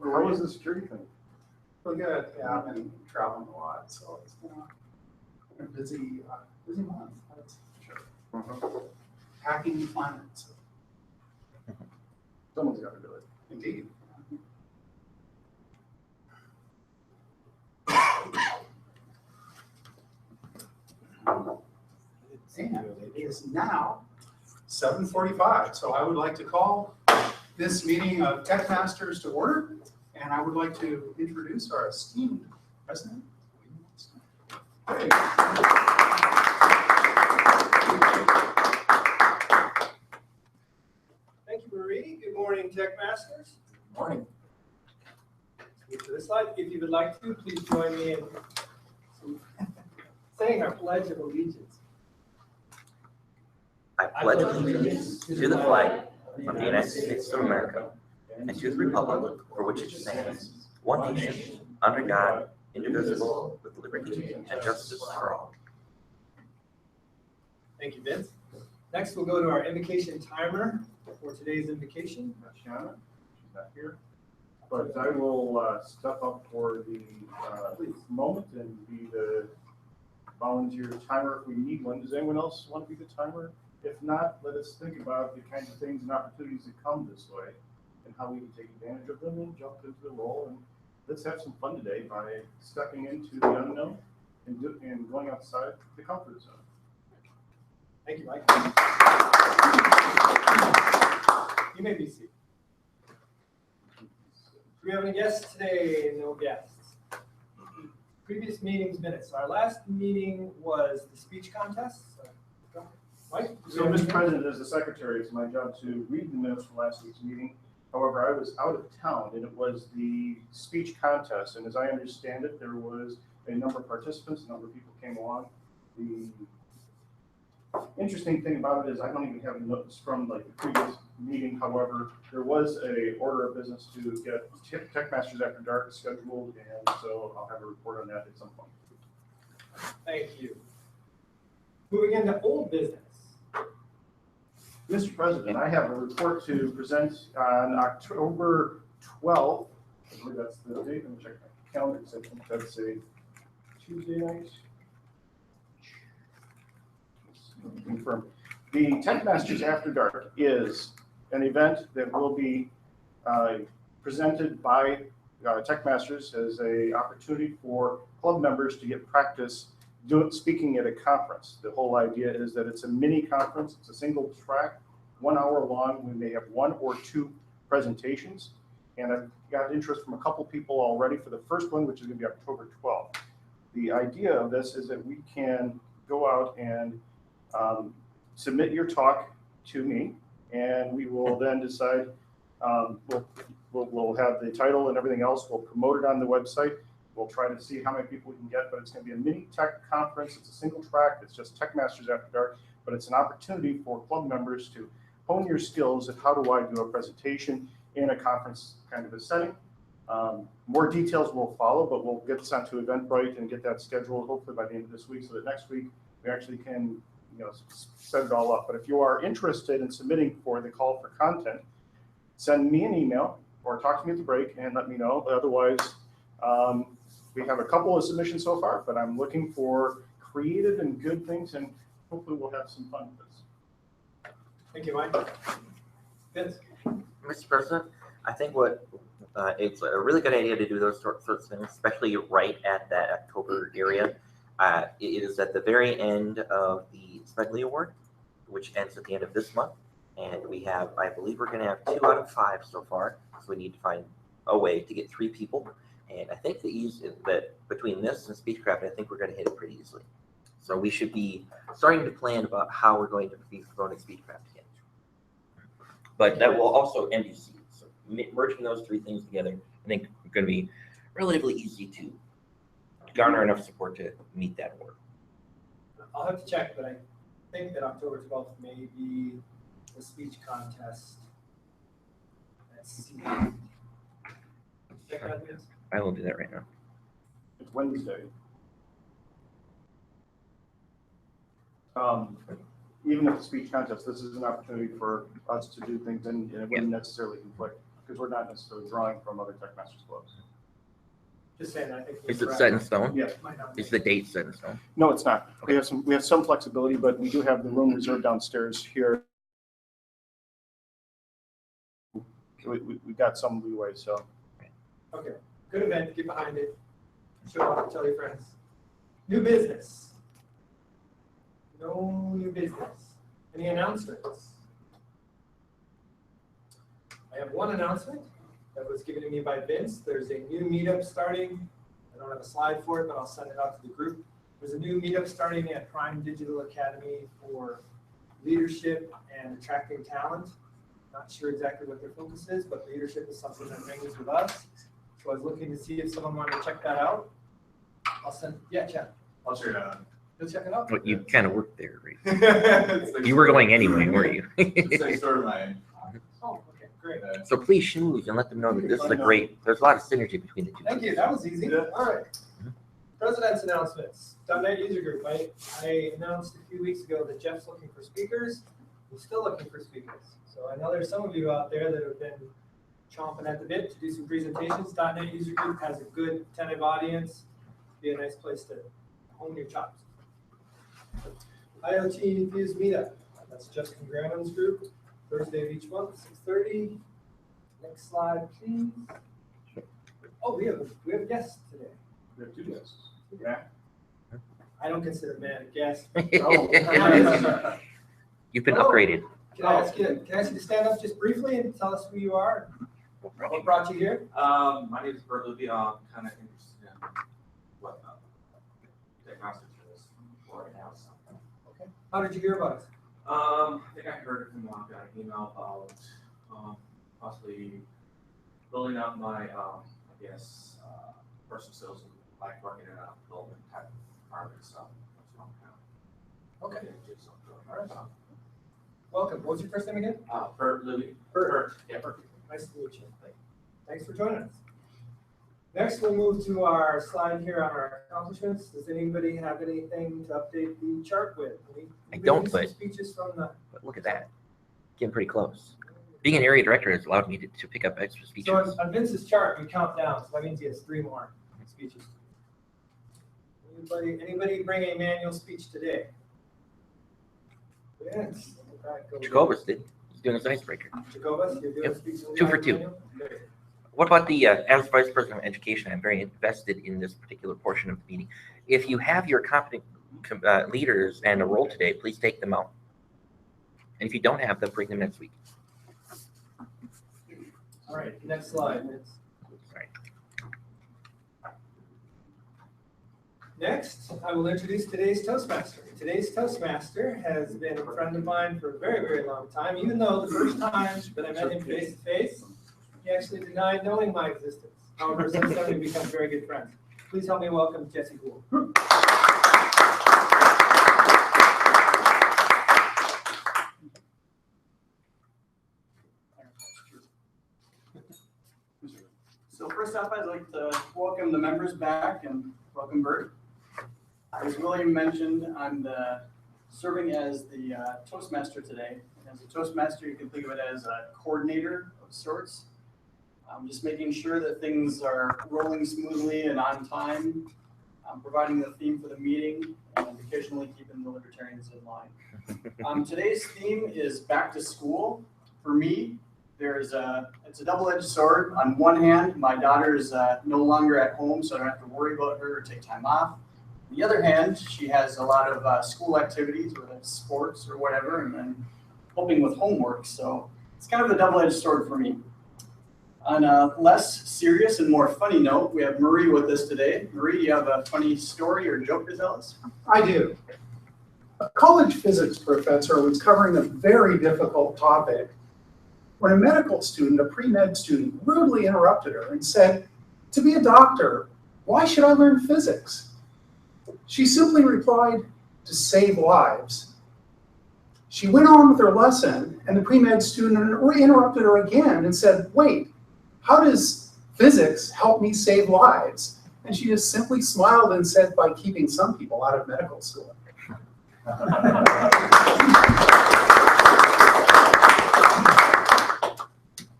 How was the security thing? Really good. Yeah, I've been traveling a lot, so it's been a busy month. That's for sure. Hacking the planet. So. Someone's got to do it. Indeed. And it is now 7:45, so I would like to call this meeting of TechMasters to order, and I would like to introduce our esteemed president. Hey. Thank you, Marie. Good morning, TechMasters. Good morning. Move to this slide. If you would like to, please join me in saying our Pledge of Allegiance. I pledge allegiance to the flag of the United States of America and to the republic for which it stands, one nation, under God, indivisible, with liberty and justice for all. Thank you, Vince. Next, we'll go to our invocation timer for today's invocation. That's Shanna. She's not here. But I will step up for the moment and be the volunteer timer if we need one. Does anyone else want to be the timer? If not, let us think about the kinds of things and opportunities that come this way and how we can take advantage of them and jump into the role. And let's have some fun today by stepping into the unknown and going outside the comfort zone. Thank you, Mike. You may be seated. Do we have any guests today? No guests. Previous meetings minutes. Our last meeting was the speech contest. Mike? So, Mr. President, as the secretary, it's my job to read the minutes from last week's meeting. However, I was out of town and it was the speech contest. And as I understand it, there was a number of participants, a number of people came along. The interesting thing about it is I don't even have notes from like the previous meeting. However, there was a order of business to get TechMasters After Dark scheduled, and so I'll have a report on that at some point. Thank you. Moving into old business. Mr. President, I have a report to present on October 12th. I believe that's the date. Let me check my calendar because I think that's a Tuesday night. Confirm. The TechMasters After Dark is an event that will be presented by TechMasters as an opportunity for club members to get practice speaking at a conference. The whole idea is that it's a mini conference. It's a single track, 1 hour long. We may have 1 or 2 presentations. And I've got interest from a couple people already for the first one, which is going to be October 12th. The idea of this is that we can go out and submit your talk to me, and we will then decide, we'll have the title and everything else. We'll promote it on the website. We'll try to see how many people we can get, but it's going to be a mini tech conference. It's a single track. It's just TechMasters After Dark, but it's an opportunity for club members to hone your skills at how do I do a presentation in a conference kind of a setting. More details will follow, but we'll get this onto Eventbrite and get that scheduled hopefully by the end of this week so that next week we actually can set it all up. But if you are interested in submitting for the call for content, send me an email or talk to me at the break and let me know. Otherwise, we have a couple of submissions so far, but I'm looking for creative and good things, and hopefully we'll have some fun with this. Thank you, Mike. Vince? Mr. President, I think it's a really good idea to do those sorts of things, especially right at that October area. It is at the very end of the Smedley Award, which ends at the end of this month. And we have, I believe we're going to have 2 out of 5 so far. So we need to find a way to get 3 people. And I think the ease that between this and Speechcraft, I think we're going to hit it pretty easily. So we should be starting to plan about how we're going to be promoting Speechcraft again. But that will also NBC. So merging those 3 things together, I think it's going to be relatively easy to garner enough support to meet that order. I'll have to check, but I think that October 12th may be the speech contest. Let's see. Check that, Vince. I will do that right now. It's Wednesday. Even if the speech contest, this is an opportunity for us to do things, and it wouldn't necessarily conflict. because we're not necessarily drawing from other TechMasters clubs. Just saying, I think. Is it set in stone? Yeah. Is the date set in stone? No, it's not. We have some flexibility, but we do have the room reserved downstairs here. We've got some leeway, so. Okay, good event, get behind it. Show off, tell your friends. New business. No new business. Any announcements? I have one announcement that was given to me by Vince. There's a new meetup starting. I don't have a slide for it, but I'll send it out to the group. There's a new meetup starting at Prime Digital Academy for leadership and attracting talent. Not sure exactly what their focus is, but leadership is something that rings with us. So I was looking to see if someone wanted to check that out. I'll send, yeah, Chad. I'll check it out. You'll check it out? But you kind of worked there, right? You were going anyway, weren't you? It's like sort of my. Oh, okay, great. So please schmooze and let them know that this is a great, there's a lot of synergy between the two. Thank you, that was easy. All right. President's announcements. .NET User Group. I announced a few weeks ago that Jeff's looking for speakers. He's still looking for speakers. So I know there's some of you out there that have been chomping at the bit to do some presentations. .NET User Group has a good attentive audience. Be a nice place to hone your chops. IoT Infused Meetup. That's Justin Graham's group. Thursday of each month, 6:30. Next slide, please. Oh, we have a guest today. We have 2 guests. Yeah. I don't consider Matt a guest. You've been upgraded. Can I ask you to stand up just briefly and tell us who you are? What brought you here? My name is Bert Libby. I'm kind of interested in what TechMasters is right now. So. Okay. How did you hear about us? I think I heard it from got an email about possibly building up my, personal skills, like working in a development type environment. So that's what I'm kind of Okay. So, All right. Welcome. What was your first name again? Bert Libby. Bert. Yeah, Bert. Nice to meet you. Thanks for joining us. Next, we'll move to our slide here on our accomplishments. Does anybody have anything to update the chart with? I don't, but speeches from the. But look at that. Getting pretty close. Being an area director has allowed me to pick up extra speeches. So on Vince's chart, we count down, so that means he has 3 more speeches. Anybody bring a manual speech today? Yes. Jacobus did. He's doing his icebreaker. Jacobus, you're doing Yep. a speech. 2 for 2. Great. What about the, as Vice President of Education, I'm very invested in this particular portion of the meeting. If you have your competent leaders and a role today, please take them out. And if you don't have them, bring them next week. All right, next slide. Sorry. Next, I will introduce today's Toastmaster. Today's Toastmaster has been a friend of mine for a very, very long time, even though the first time that I met him face to face, he actually denied knowing my existence. However, since then we've become very good friends. Please help me welcome Jesse Gould. So first off, I'd like to welcome the members back and welcome Bert. As William mentioned, I'm serving as the Toastmaster today. As a Toastmaster, you can think of it as a coordinator of sorts. I'm just making sure that things are rolling smoothly and on time. I'm providing the theme for the meeting and occasionally keeping the libertarians in line. Today's theme is back to school. For me, it's a double-edged sword. On one hand, my daughter is no longer at home, so I don't have to worry about her or take time off. On the other hand, she has a lot of school activities, whether it's sports or whatever, and then helping with homework. So it's kind of a double-edged sword for me. On a less serious and more funny note, we have Marie with us today. Marie, you have a funny story or joke to tell us? I do. A college physics professor was covering a very difficult topic when a medical student, a pre-med student, rudely interrupted her and said, "To be a doctor, why should I learn physics?" She simply replied, "To save lives." She went on with her lesson, and the pre-med student interrupted her again and said, "Wait, how does physics help me save lives?" And she just simply smiled and said, "By keeping some people out of medical school."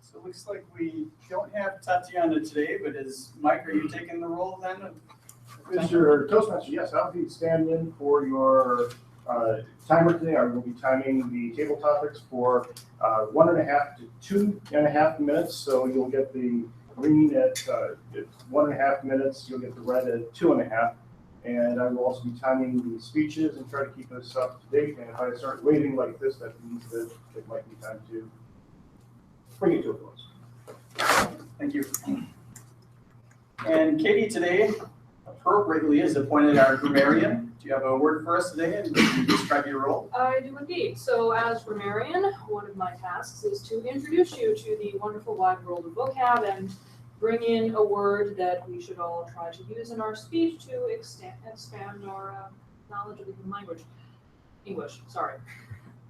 So looks like we don't have Tatiana today, but Mike, are you taking the role then? Mr. Toastmaster, yes, I'll be standing in for your timer today. I will be timing the table topics for 1.5 to 2.5 minutes. So you'll get the green at 1.5 minutes. You'll get the red at 2.5. And I will also be timing the speeches and try to keep us up to date. And if I start waiting like this, that means that it might be time to bring it to a close. Thank you. And Katie today appropriately is appointed our grammarian. Do you have a word for us today, and can you describe your role? I do indeed. So as grammarian, one of my tasks is to introduce you to the wonderful wide world of vocab and bring in a word that we should all try to use in our speech to expand our knowledge of the human language. English, sorry.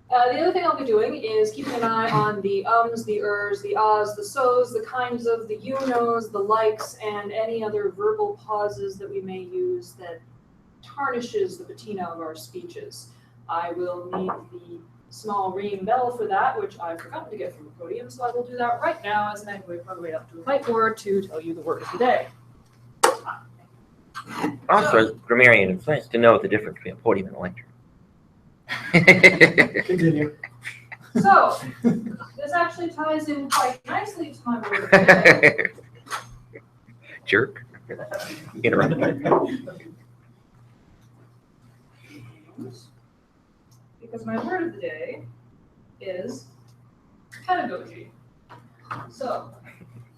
The other thing I'll be doing is keeping an eye on the ums, the ers, the ahs, the so's, the kinds of, the you knows, the likes, and any other verbal pauses that we may use that tarnishes the patina of our speeches. I will need the small ringing bell for that, which I forgot to get from the podium, so I will do that right now as I make my way up to the whiteboard to tell you the word of the day. Also, as grammarian, it's nice to know the difference between a podium and a lecture. Continue. So, this actually ties in quite nicely to my word of the day. Jerk. Interrupt. Because my word of the day is pedagogy. So,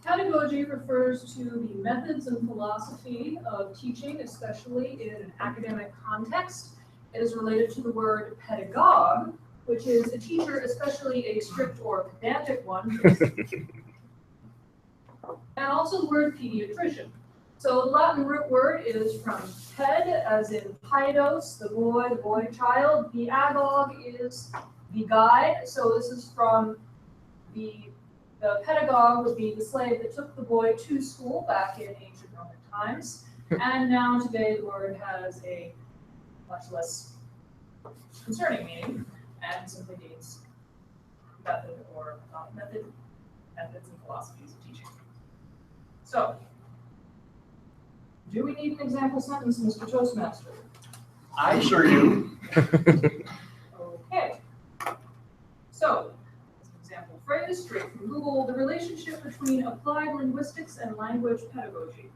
pedagogy refers to the methods and philosophy of teaching, especially in an academic context. It is related to the word pedagogue, which is a teacher, especially a strict or pedantic one, and also the word pediatrician. So the Latin root word is from ped, as in paidos, the boy child. The agog is the guide. So this is from the pedagogue would be the slave that took the boy to school back in ancient Roman times. And now today the word has a much less concerning meaning and simply means method or methods and philosophies of teaching. So, do we need an example sentence, Mr. Toastmaster? I sure do. Okay. So, as an example phrase, straight from Google, the relationship between applied linguistics and language pedagogy.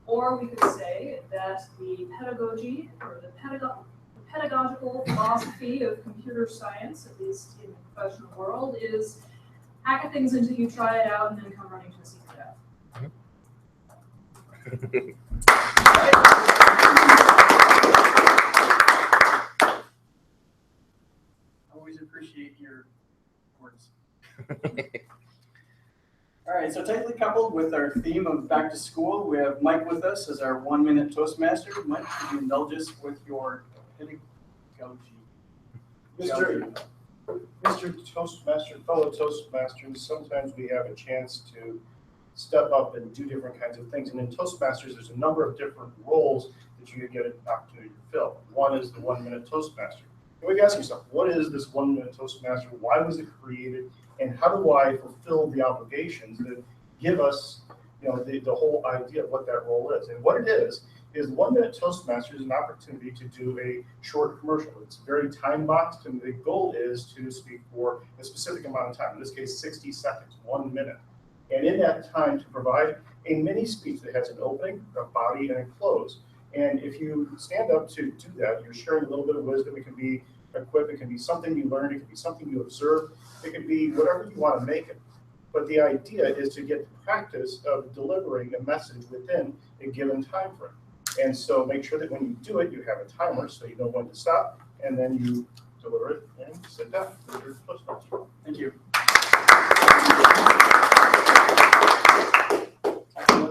Or we could say that the pedagogy, or the pedagogical philosophy of computer science, at least in the professional world, is hack at things until you try it out and then come running to the secret out. Always appreciate your words. All right, so tightly coupled with our theme of back to school, we have Mike with us as our 1-minute Toastmaster. Mike, could you indulge us with your pedagogy? Mr. Toastmaster, fellow Toastmasters, sometimes we have a chance to step up and do different kinds of things. And in Toastmasters, there's a number of different roles that you get an opportunity to fill. One is the 1-minute Toastmaster. You might ask yourself, what is this 1-minute Toastmaster? Why was it created? And how do I fulfill the obligations that give us, the whole idea of what that role is? And what it is 1-minute Toastmaster is an opportunity to do a short commercial. It's very time boxed, and the goal is to speak for a specific amount of time. In this case, 60 seconds, 1 minute. And in that time, to provide a mini speech that has an opening, a body, and a close. And if you stand up to do that, you're sharing a little bit of wisdom. It can be a quip, it can be something you learned, it can be something you observed, it can be whatever you want to make it. But the idea is to get the practice of delivering a message within a given time frame. And so make sure that when you do it, you have a timer so you know when to stop, and then you deliver it and sit down. Thank you.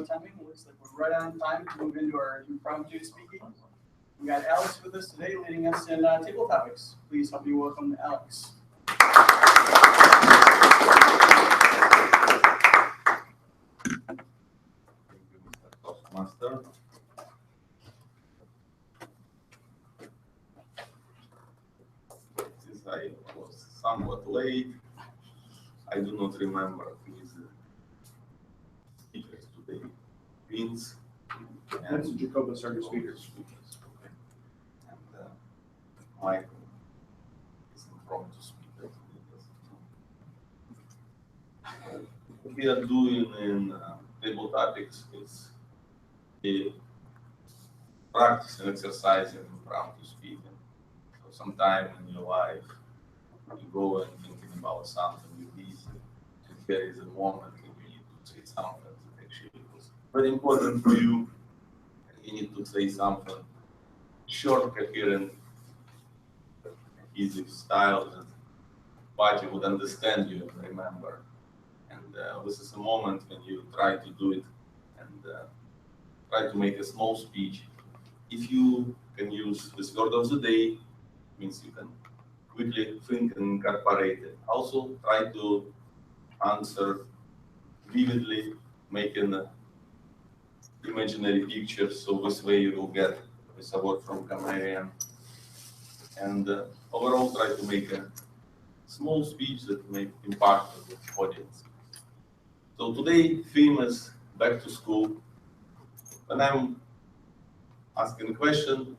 Timing looks like we're right on time to move into our impromptu speaking. We got Alex with us today, leading us in table topics. Please help me welcome Alex. Thank you, Mr. Toastmaster. Since I was somewhat late, I do not remember who is Vince. That's Jacobus are your speakers. Okay. And Michael is in front to speak. What we are doing in table topics is the practice and exercising in front to speak. So sometime in your life, you go and thinking about something you busy, and there is a moment when you need to say something that actually was very important for you, and you need to say something short, coherent, easy style that party would understand you and remember. And this is a moment when you try to do it and try to make a small speech. If you can use this word of the day, means you can quickly think and incorporate it. Also, try to answer vividly, making imaginary pictures, so this way you will get this award from Camarian. And overall, try to make a small speech that may impact the audience. So today, theme is back to school. When I'm asking a question,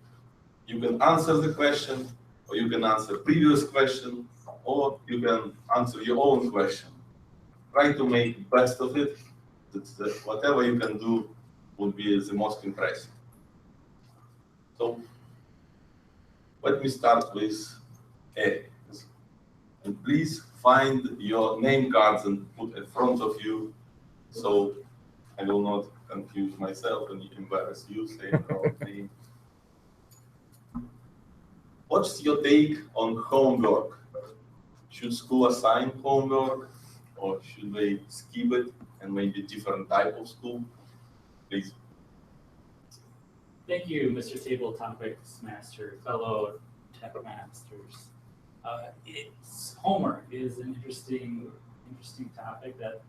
you can answer the question, or you can answer previous question, or you can answer your own question. Try to make best of it. That whatever you can do would be the most impressive. So let me start with A. And please find your name cards and put in front of you, so I will not confuse myself and embarrass you saying wrong name. What's your take on homework? Should school assign homework, or should they skip it and maybe different type of school? Please. Thank you, Mr. Table Topics Master, fellow TechMasters. Homework is an interesting topic that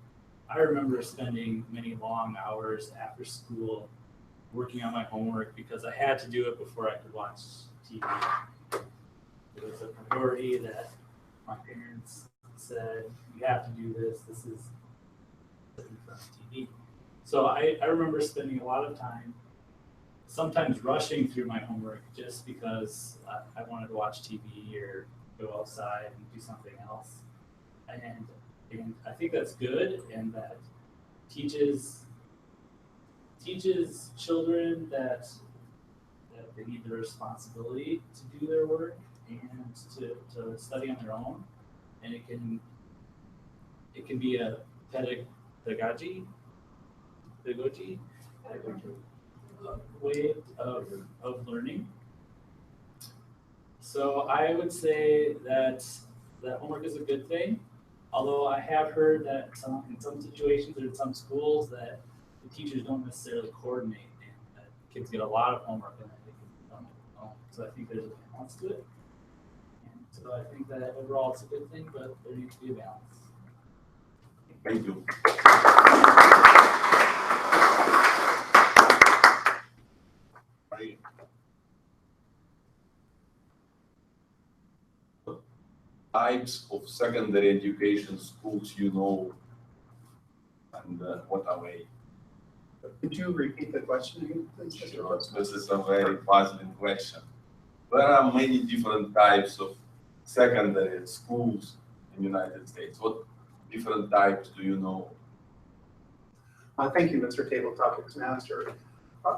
I remember spending many long hours after school working on my homework because I had to do it before I could watch TV. It was a priority that my parents said, you have to do this, this is in front of TV. So I remember spending a lot of time, sometimes rushing through my homework just because I wanted to watch TV or go outside and do something else. And I think that's good, and that teaches children that they need the responsibility to do their work and to study on their own. And it can be a pedagogy way of learning. So I would say that homework is a good thing, although I have heard that in some situations or in some schools that the teachers don't necessarily coordinate and that kids get a lot of homework and then they can done it home. So I think there's a balance to it. And so I think that overall it's a good thing, but there needs to be a balance. Thank you. What types of secondary education schools you know, and what are they? Could you repeat the question again, please? Sure, this is a very puzzling question. There are many different types of secondary schools in the United States. What different types do you know? Thank you, Mr. Table Topics Master.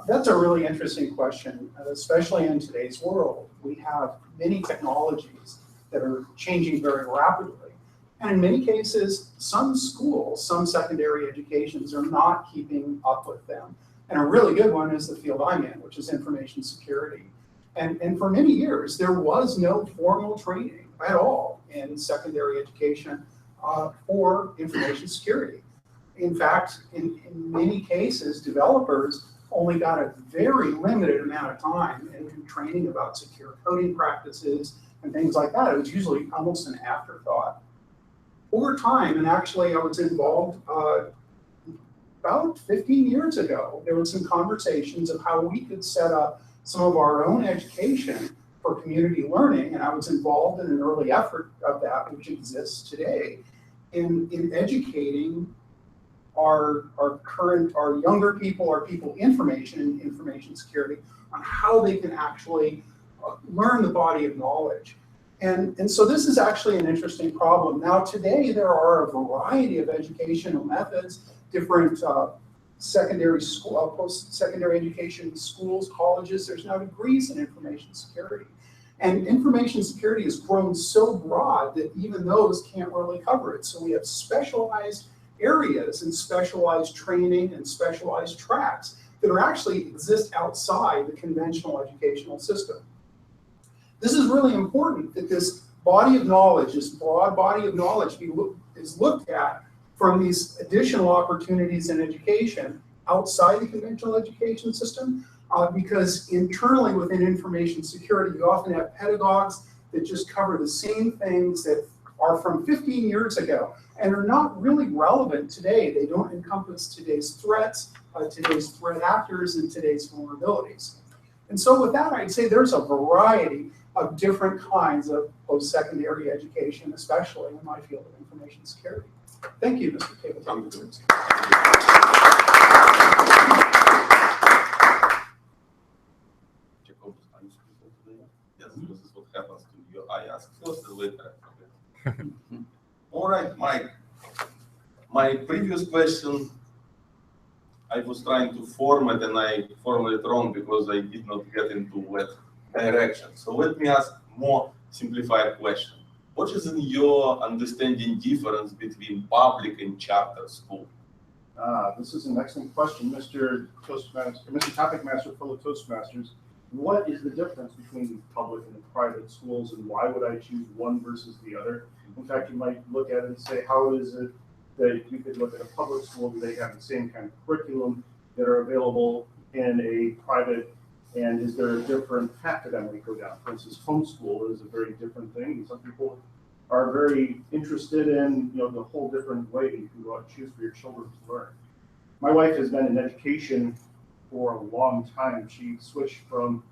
That's a really interesting question, especially in today's world. We have many technologies that are changing very rapidly. And in many cases, some schools, some secondary educations are not keeping up with them. And a really good one is the field I'm in, which is information security. And for many years, there was no formal training at all in secondary education for information security. In fact, in many cases, developers only got a very limited amount of time into training about secure coding practices and things like that. It was usually almost an afterthought. Over time, and actually I was involved about 15 years ago, there were some conversations of how we could set up some of our own education for community learning, and I was involved in an early effort of that, which exists today, in educating our current, our younger people, our people information security, on how they can actually learn the body of knowledge. And so this is actually an interesting problem. Now today there are a variety of educational methods, different secondary school, post-secondary education schools, colleges. There's now degrees in information security. And information security has grown so broad that even those can't really cover it. So we have specialized areas and specialized training and specialized tracks that are actually exist outside the conventional educational system. This is really important that this body of knowledge, this broad body of knowledge is looked at from these additional opportunities in education outside the conventional education system, because internally within information security, you often have pedagogues that just cover the same things that are from 15 years ago and are not really relevant today. They don't encompass today's threats, today's threat actors, and today's vulnerabilities. And so with that, I'd say there's a variety of different kinds of post-secondary education, especially in my field of information security. Thank you, Mr. Tabletop. Yes, this is what happens to you. I ask first and later I forget. All right, Mike. My previous question, I was trying to form it and I formed it wrong because I did not get into that direction. So let me ask more simplified question. What is in your understanding difference between public and charter school? This is an excellent question, Mr. Toastmaster, Mr. Topic Master, fellow Toastmasters. What is the difference between public and private schools, and why would I choose one versus the other? In fact, you might look at it and say, how is it that you could look at a public school, do they have the same kind of curriculum that are available in a private, and is there a different path to them when you go down? For instance, homeschool is a very different thing. Some people are very interested in, the whole different way you can go out and choose for your children to learn. My wife has been in education for a long time. She switched from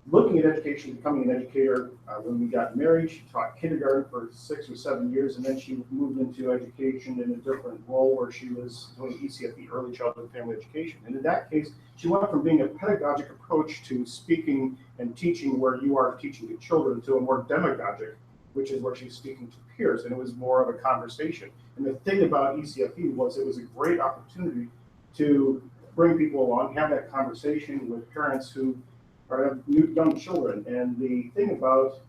looking at education, becoming an educator. When we got married, she taught kindergarten for 6 or 7 years, and then she moved into education in a different role where she was doing ECFE, early childhood and family education. And in that case, she went from being a pedagogic approach to speaking and teaching where you are teaching to children to a more demagogic, which is where she's speaking to peers, and it was more of a conversation. And the thing about ECFE was it was a great opportunity to bring people along, have that conversation with parents who have young children. And the thing about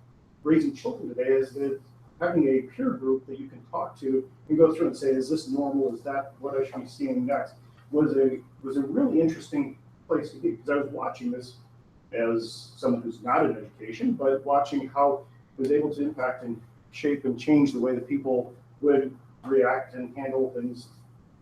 raising children today is that having a peer group that you can talk to and go through and say, is this normal? Is that what I should be seeing next? Was a really interesting place to be, because I was watching this as someone who's not in education, but watching how it was able to impact and shape and change the way that people would react and handle things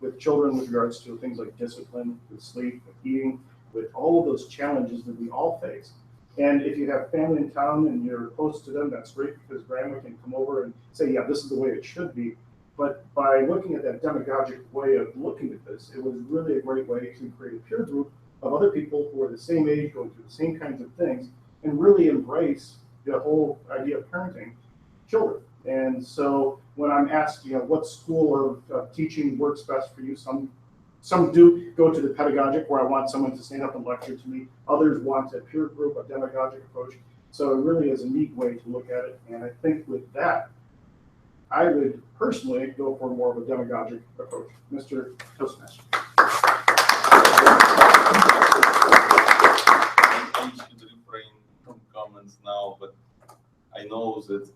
with children with regards to things like discipline, with sleep, with eating, with all of those challenges that we all face. And if you have family in town and you're close to them, that's great, because grandma can come over and say, yeah, this is the way it should be. But by looking at that demagogic way of looking at this, it was really a great way to create a peer group of other people who are the same age, going through the same kinds of things, and really embrace the whole idea of parenting children. And so when I'm asked, what school of teaching works best for you, some do go to the pedagogic, where I want someone to stand up and lecture to me. Others want a peer group, a demagogic approach. So it really is a neat way to look at it. And I think with that, I would personally go for more of a demagogic approach. Mr. Toastmaster. I should refrain from comments now, but I know that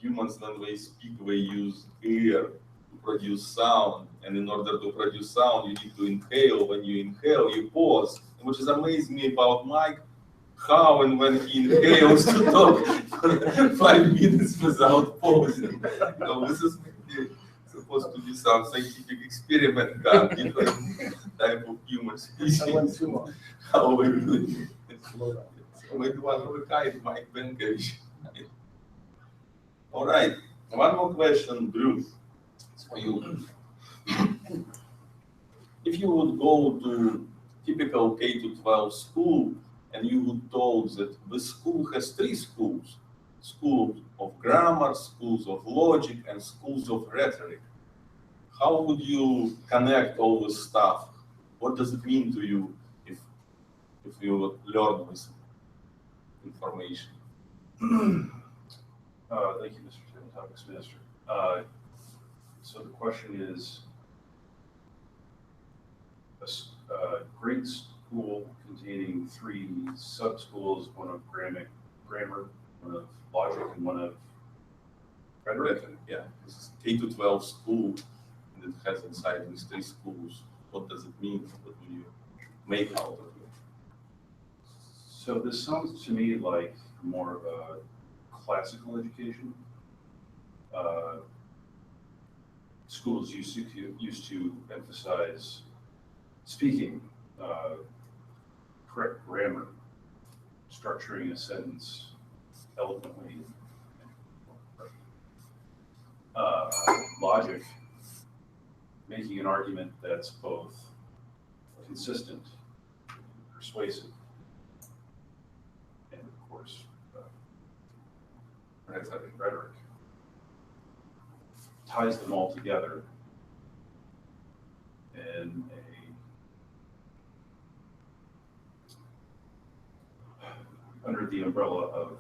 humans, when they speak, they use air to produce sound, and in order to produce sound, you need to inhale. When you inhale, you pause, which is amazing me about Mike, how and when he inhales to talk for 5 minutes without pausing. So this is supposed to be some scientific experiment done, different type of human species. How we do it. So maybe one of a kind, Mike Benkovich. All right, one more question, Drew, for you. If you would go to typical K-12 school and you would told that the school has 3 schools, schools of grammar, schools of logic, and schools of rhetoric, how would you connect all this stuff? What does it mean to you if you learn this information? Thank you, Mr. Chairman, Topics Minister. So the question is, a grade school containing 3 sub-schools, one of grammar, one of logic, and one of rhetoric? Yeah, this is K-12 school, and it has inside these 3 schools. What does it mean? What do you make out of it? So this sounds to me like more of a classical education. Schools used to emphasize speaking, correct grammar, structuring a sentence eloquently, logic, making an argument that's both consistent, persuasive, and of course, rhetoric. Ties them all together in under the umbrella of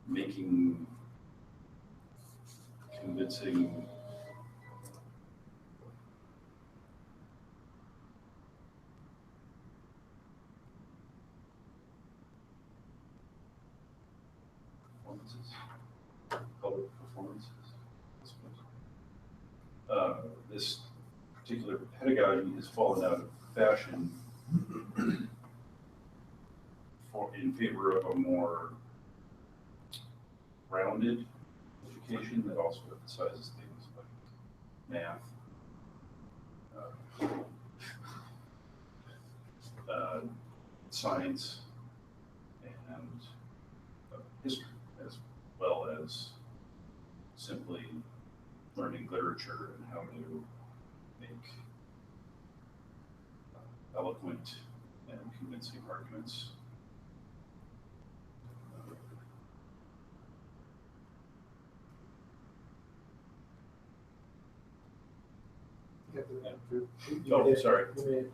making convincing public performances, I suppose. This particular pedagogy has fallen out of fashion in favor of a more rounded education that also emphasizes things like math, science, and history, as well as simply learning literature and how to make eloquent and convincing arguments. Oh, sorry. Do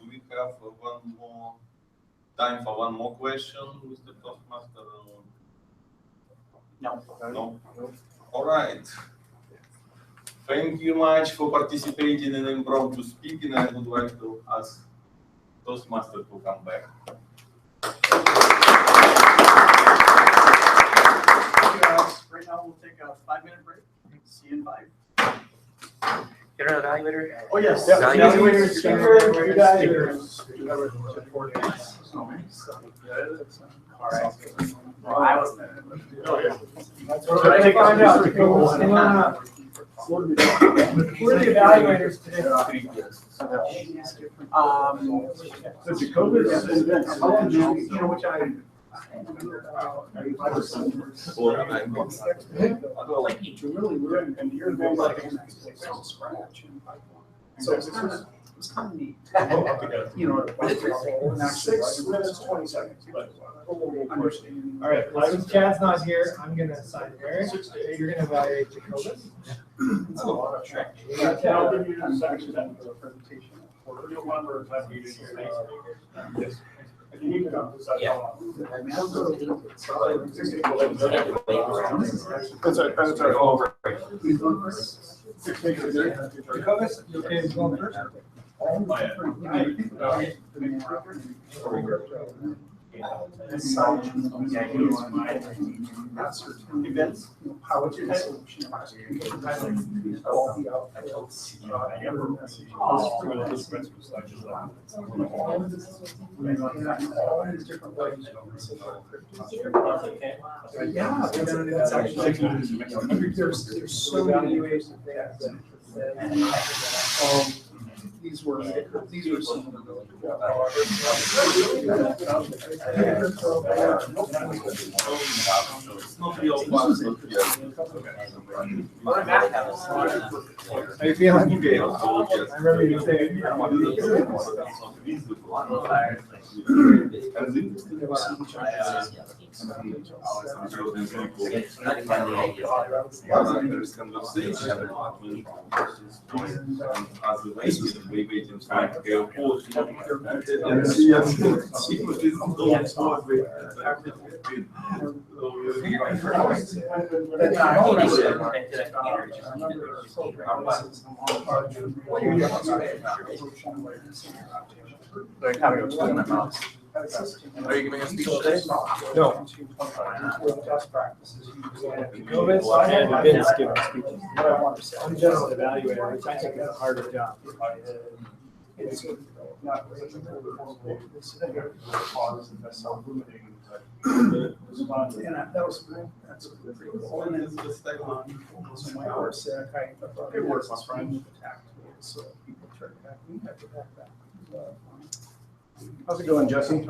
we have one more time for one more question, Mr. Toastmaster? No. No? All right. Thank you much for participating in impromptu speaking. I would like to ask Toastmaster to come back. Right now, we'll take a 5-minute break. See you in 5. You're an evaluator? Oh, yes. Yeah. Evaluators, you guys are- All right. Well, I was there. Oh, yeah. Let's find out. Hang on up. We're the evaluators today. So Jacobus and Vince, how long did you know which I? Really weird, and you're going like from scratch. So it's kind of neat. You know, 6 minutes, 20 seconds, but understanding. All right, since Chad's not here, I'm gonna assign Eric. You're gonna evaluate Jacobus. It's a lot of track. I'll give you a section for the presentation. Or you'll want to have you here. Yes. If you need to go, decide how long. That's right. Over. Jacobus, you okay with going first? Events. How would you Yeah, that's actually, there's so many ways to think that. these were some of the How you feeling? I remember you saying, Are you giving a speech today? No. And Vince giving speeches. I'm general evaluator, which I think is a harder job. How's it going, Jesse?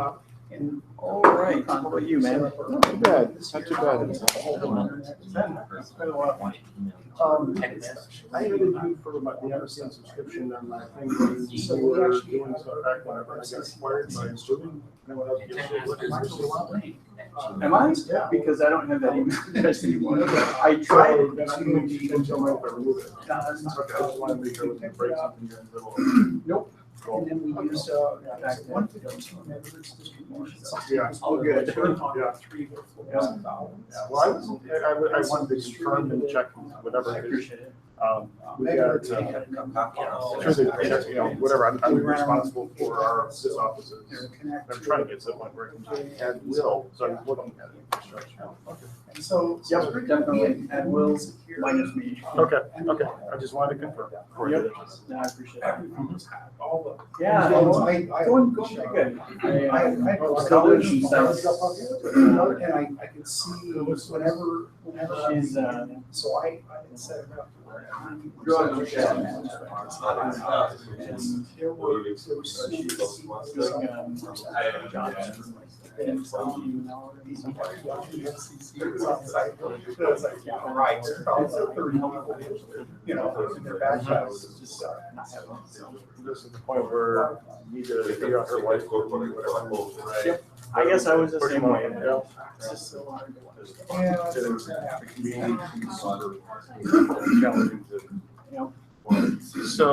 All right, how about you, man? Not too bad, not too bad. It's been a while. I interviewed you for the Emerson subscription on my thing when you were doing stuff back whenever I got acquired by Zoom. Am I? Yeah. Because I don't have that email address anymore. I tried So then I'm going to tell me if I remove it. Okay, I just want to make sure we can break something here in the middle. Nope. Cool. And then we used, back then. Yeah, All good. Yeah. Yeah, well, I wanted to confirm and check whatever it is. We got, through the, whatever, I'm responsible for our, this office. I'm trying to get to the point where I can add will, so I'm looking at infrastructure. And so, Yep, definitely, and Will's minus me. Okay, okay, I just wanted to confirm. Yep. No, I appreciate it. all the. Yeah, going good. I was college and stuff. And I could see whenever She's, so I set it up. Good. And there were right. You know, in their back house is just not having. This is the point where you need to figure out her life or whatever. Yep. I guess I was the same way. Yeah. It's just so hard. So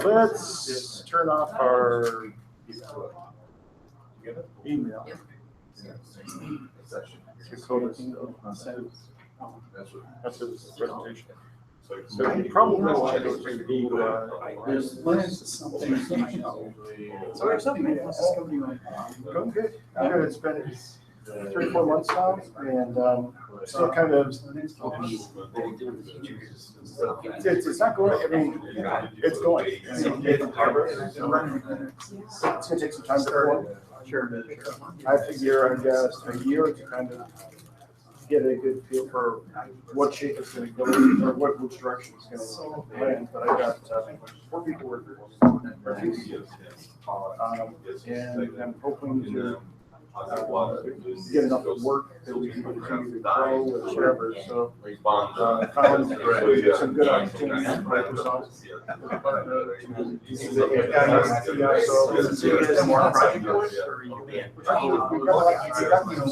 let's turn off our email. That's his presentation. So you probably want to go through the, There's limits to something. So there's something, man. How's this company going? Going good. Good. It's been 3-4 months now, and still kind of. It's not going. I mean, it's going. It's gonna take some time to form. Sure. I figure, I guess, a year to kind of get a good feel for what shape it's gonna go, or which direction it's gonna land. But I got 4 people working. And I'm hoping to get enough work that we can continue to grow or whatever. So found some good opportunities in Microsoft.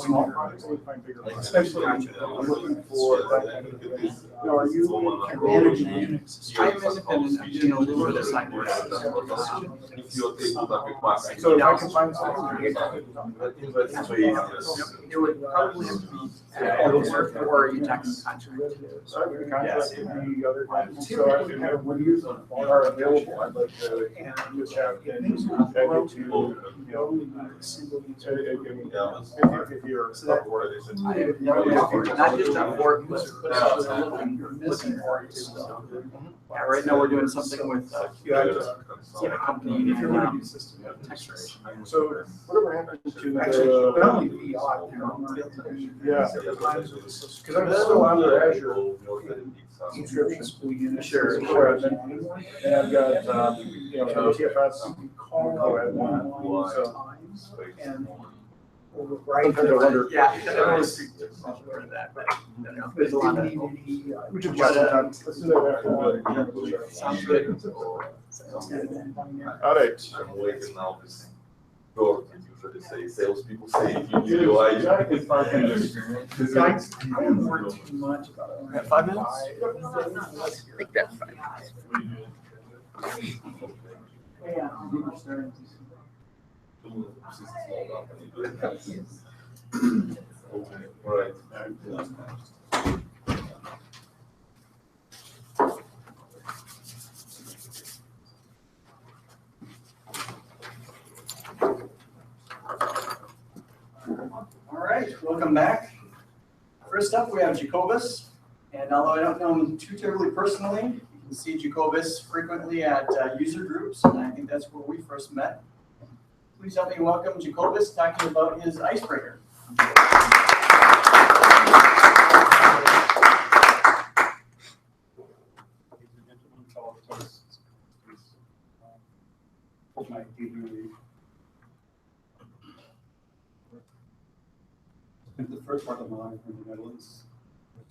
Small projects, we find bigger ones. Especially, I'm looking for that kind of thing. Are you Managing Unix? I'm independent, I'm doing a little bit of side work. So if I can find something. It would probably have to be work or you tax contract. So the contract could be other things. So I can have, when you are available, I'd like to just have, and just add you to, you know, if you're. Not just on work, but looking for it. Yeah, right now we're doing something with a company. So whatever happens to the only be odd, you know. Yeah. Because I'm still on the Azure subscription. Sure. And I've got, TFS. Call out one so times and sometimes I wonder. Yeah. There's a lot of. We should just sometimes, let's do that after. Sounds good. All right. I'm waiting now this door, usually say, salespeople say, if you need UI. Guys, I don't worry too much about it. 5 minutes? I think that's fine. Yeah. Okay, all right. All right, welcome back. First up, we have Jacobus. And although I don't know him too terribly personally, you can see Jacobus frequently at user groups, and I think that's where we first met. Please help me welcome Jacobus talking about his icebreaker. Spent the first part of my life in the Netherlands,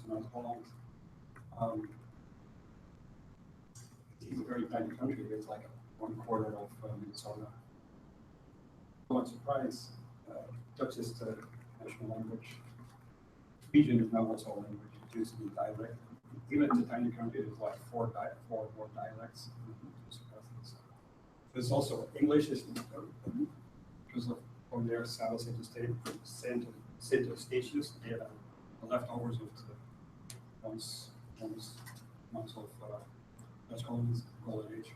in Holland. It's a very tiny country. It's like 1/4 of Minnesota. To my surprise, Dutch is the national language. Norwegian is now also a language. It used to be dialect. Even in a tiny country, there's like four more dialects. There's also English is because of their south center stations. They are the leftovers of the once of Dutch colonies, golden age.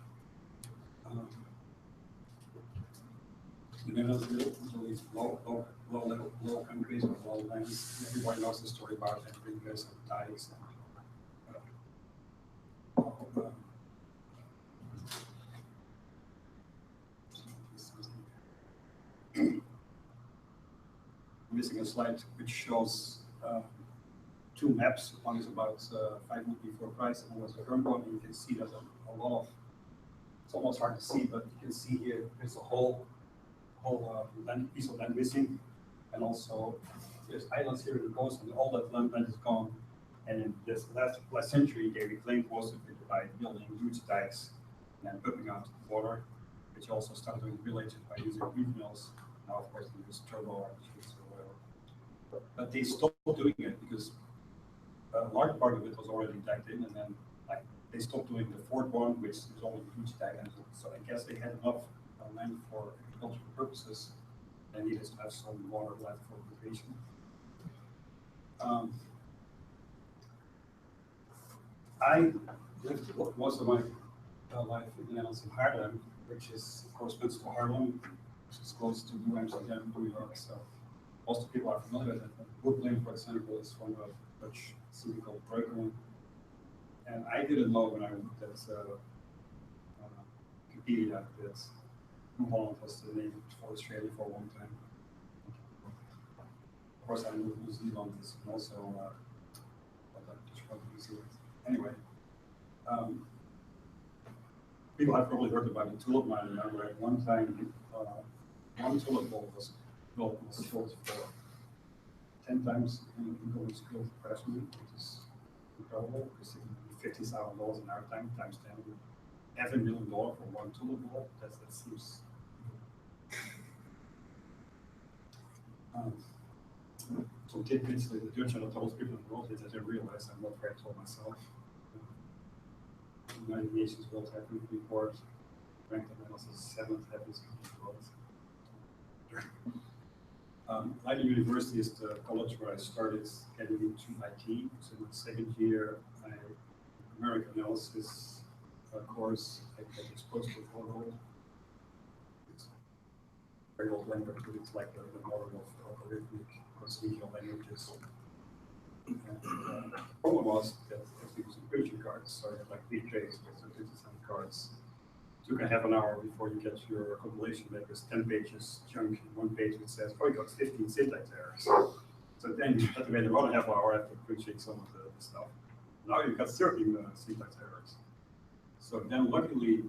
The Netherlands is all these low countries with low lands. Everybody knows the story about rivers and dikes and missing a slide which shows two maps. One is about 5 minutes before price, and one was a current one. And you can see there's a lot of. It's almost hard to see, but you can see here there's a whole piece of land missing, and also there's islands here in the coast, and all that land is gone. And in this last century, they reclaimed most of it by building huge dikes and then pumping out water, which also started doing villages by using windmills. Now, of course, they use turbo engines or whatever. But they stopped doing it because a large part of it was already diked in, and then they stopped doing the fourth one, which is only huge dike. So I guess they had enough land for agricultural purposes. They needed to have some water left for irrigation. I lived most of my life in the Netherlands in Haarlem, which is corresponds to Harlem, which is close to New Amsterdam, New York. So most people are familiar with it. Brooklyn, for example, is from a Dutch city called Breukelen. And I didn't know when I looked at Wikipedia that New Holland was the name for Australia for a long time. Of course, I knew New Zealand is also New Zealand. Anyway, people have probably heard about the tulip mine. I remember at one time, one tulip bulb was sold for 10 times income skilled craftsmen, which is incredible. Because $50,000 in our time times 10, $500 million for one tulip bulb. That seems. Some tidbits that the Dutch are the tallest people in the world is that I realize I'm not very tall myself. The United Nations World Health Report ranked the Netherlands as 7th happiest country in the world. Leiden University is the college where I started getting into IT. So in the second year, American analysis course, I got exposed to Oracle. It's a very old language, but it's like the model of algorithmic procedural languages. And the problem was that I was using purchase cards, so I had like 3 trays with 57 cards took a half an hour before you get your compilation back. There's 10 pages junk in one page which says, oh, you got 15 syntax errors. So then you have to wait another half hour after punching some of the stuff. Now you've got 13 syntax errors. So then luckily,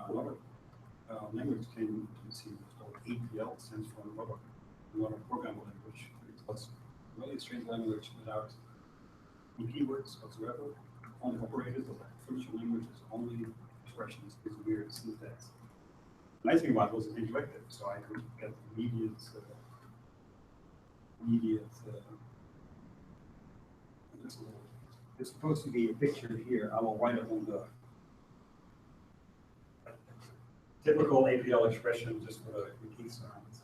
another language came to the scene. It's called APL, stands for another programming language. It was really a strange language without any keywords whatsoever. Only operators, like functional languages, only expressions, is weird syntax. The nice thing about it was interactive, so I could get immediate it's supposed to be a picture here. I will write it on the typical APL expression just for the key signs.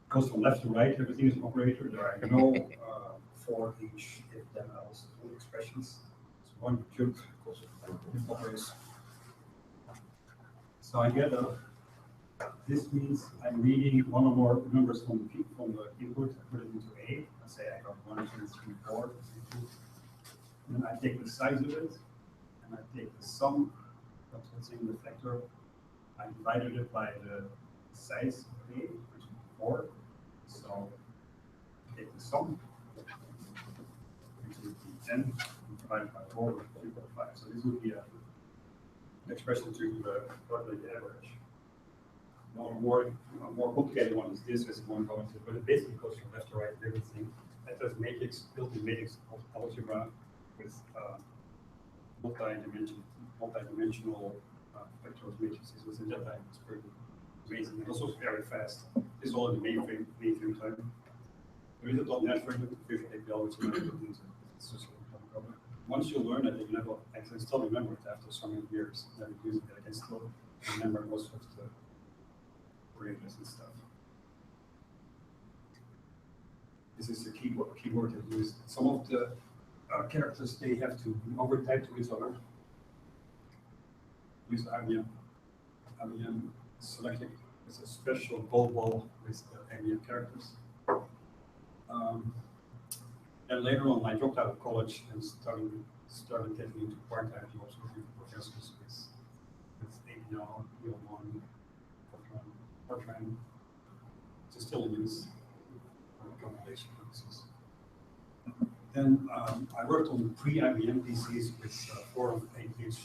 Goes from left to right, everything is an operator. There are no for each, if, then, else expressions. So one jump goes with operators. So I get this means I'm reading one or more numbers from the keyboard. I put it into A. I say I got 1, 2, 3, 4. And I take the size of it, and I take the sum. That's what's in the factor. I divided it by the size of A, which is 4. So I take the sum, which is 10, divided by 4, which is 3.5. So this would be an expression to calculate the average. More complicated one is this, as one going to, but it basically goes from left to right and everything. That does matrix, built-in matrix algebra with multi-dimensional vectors matrices within that time. It's pretty amazing and also very fast. This is all in the mainframe time. There is a .NET version of Visual APL, which is not built into it. Once you learn it, you never, I can still remember it after so many years. Never using it, I can still remember most of the operators and stuff. This is the keyboard that used. Some of the characters, they have to be overtyped to each other. Use IBM. IBM selecting is a special gold ball with the IBM characters. And later on, I dropped out of college and started getting into part-time jobs with professors with APL, EL1, Fortran, which is still in use for compilation purposes. Then I worked on pre-IBM PCs with 4 or 8-bit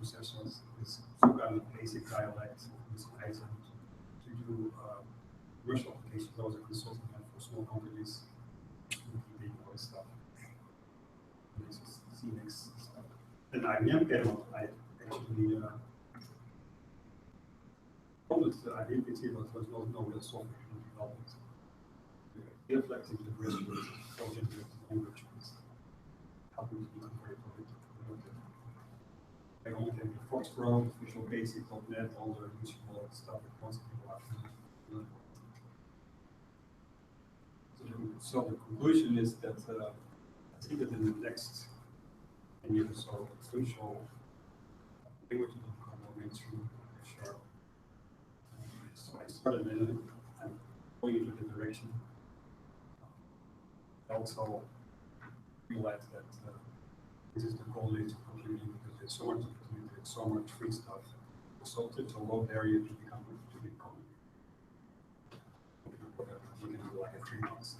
processors with some kind of basic dialect with Python to do commercial applications. I was a consultant for small companies. Big boy stuff. CX stuff. Then IBM came up. I actually promised IBM PC, but there was no real software development. Reflective integration with project language was helping to become very productive. I only came with Foxborough, Visual Basic, .NET, all the useful stuff that most people have learned. So the conclusion is that I think that in the next 10 years or so, crucial languages will become more mainstream, sharp. So I started in it, I'm going into the direction. I also realized that this is the goal age of computing because there's so much opportunity, there's so much free stuff. So it's a low barrier to become you can do like a 3 months.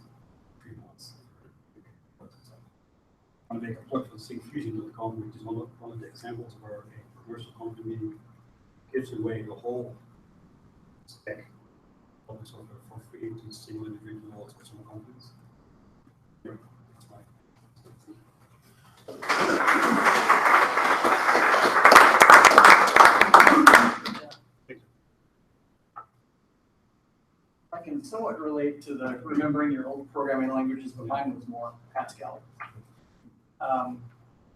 I want to make a plug for syncfusion.com, which is one of the examples where a commercial company gives away the whole stack of the software for free to single individuals or small companies. Yeah, that's right. I can somewhat relate to the remembering your old programming languages, but mine was more Pascal.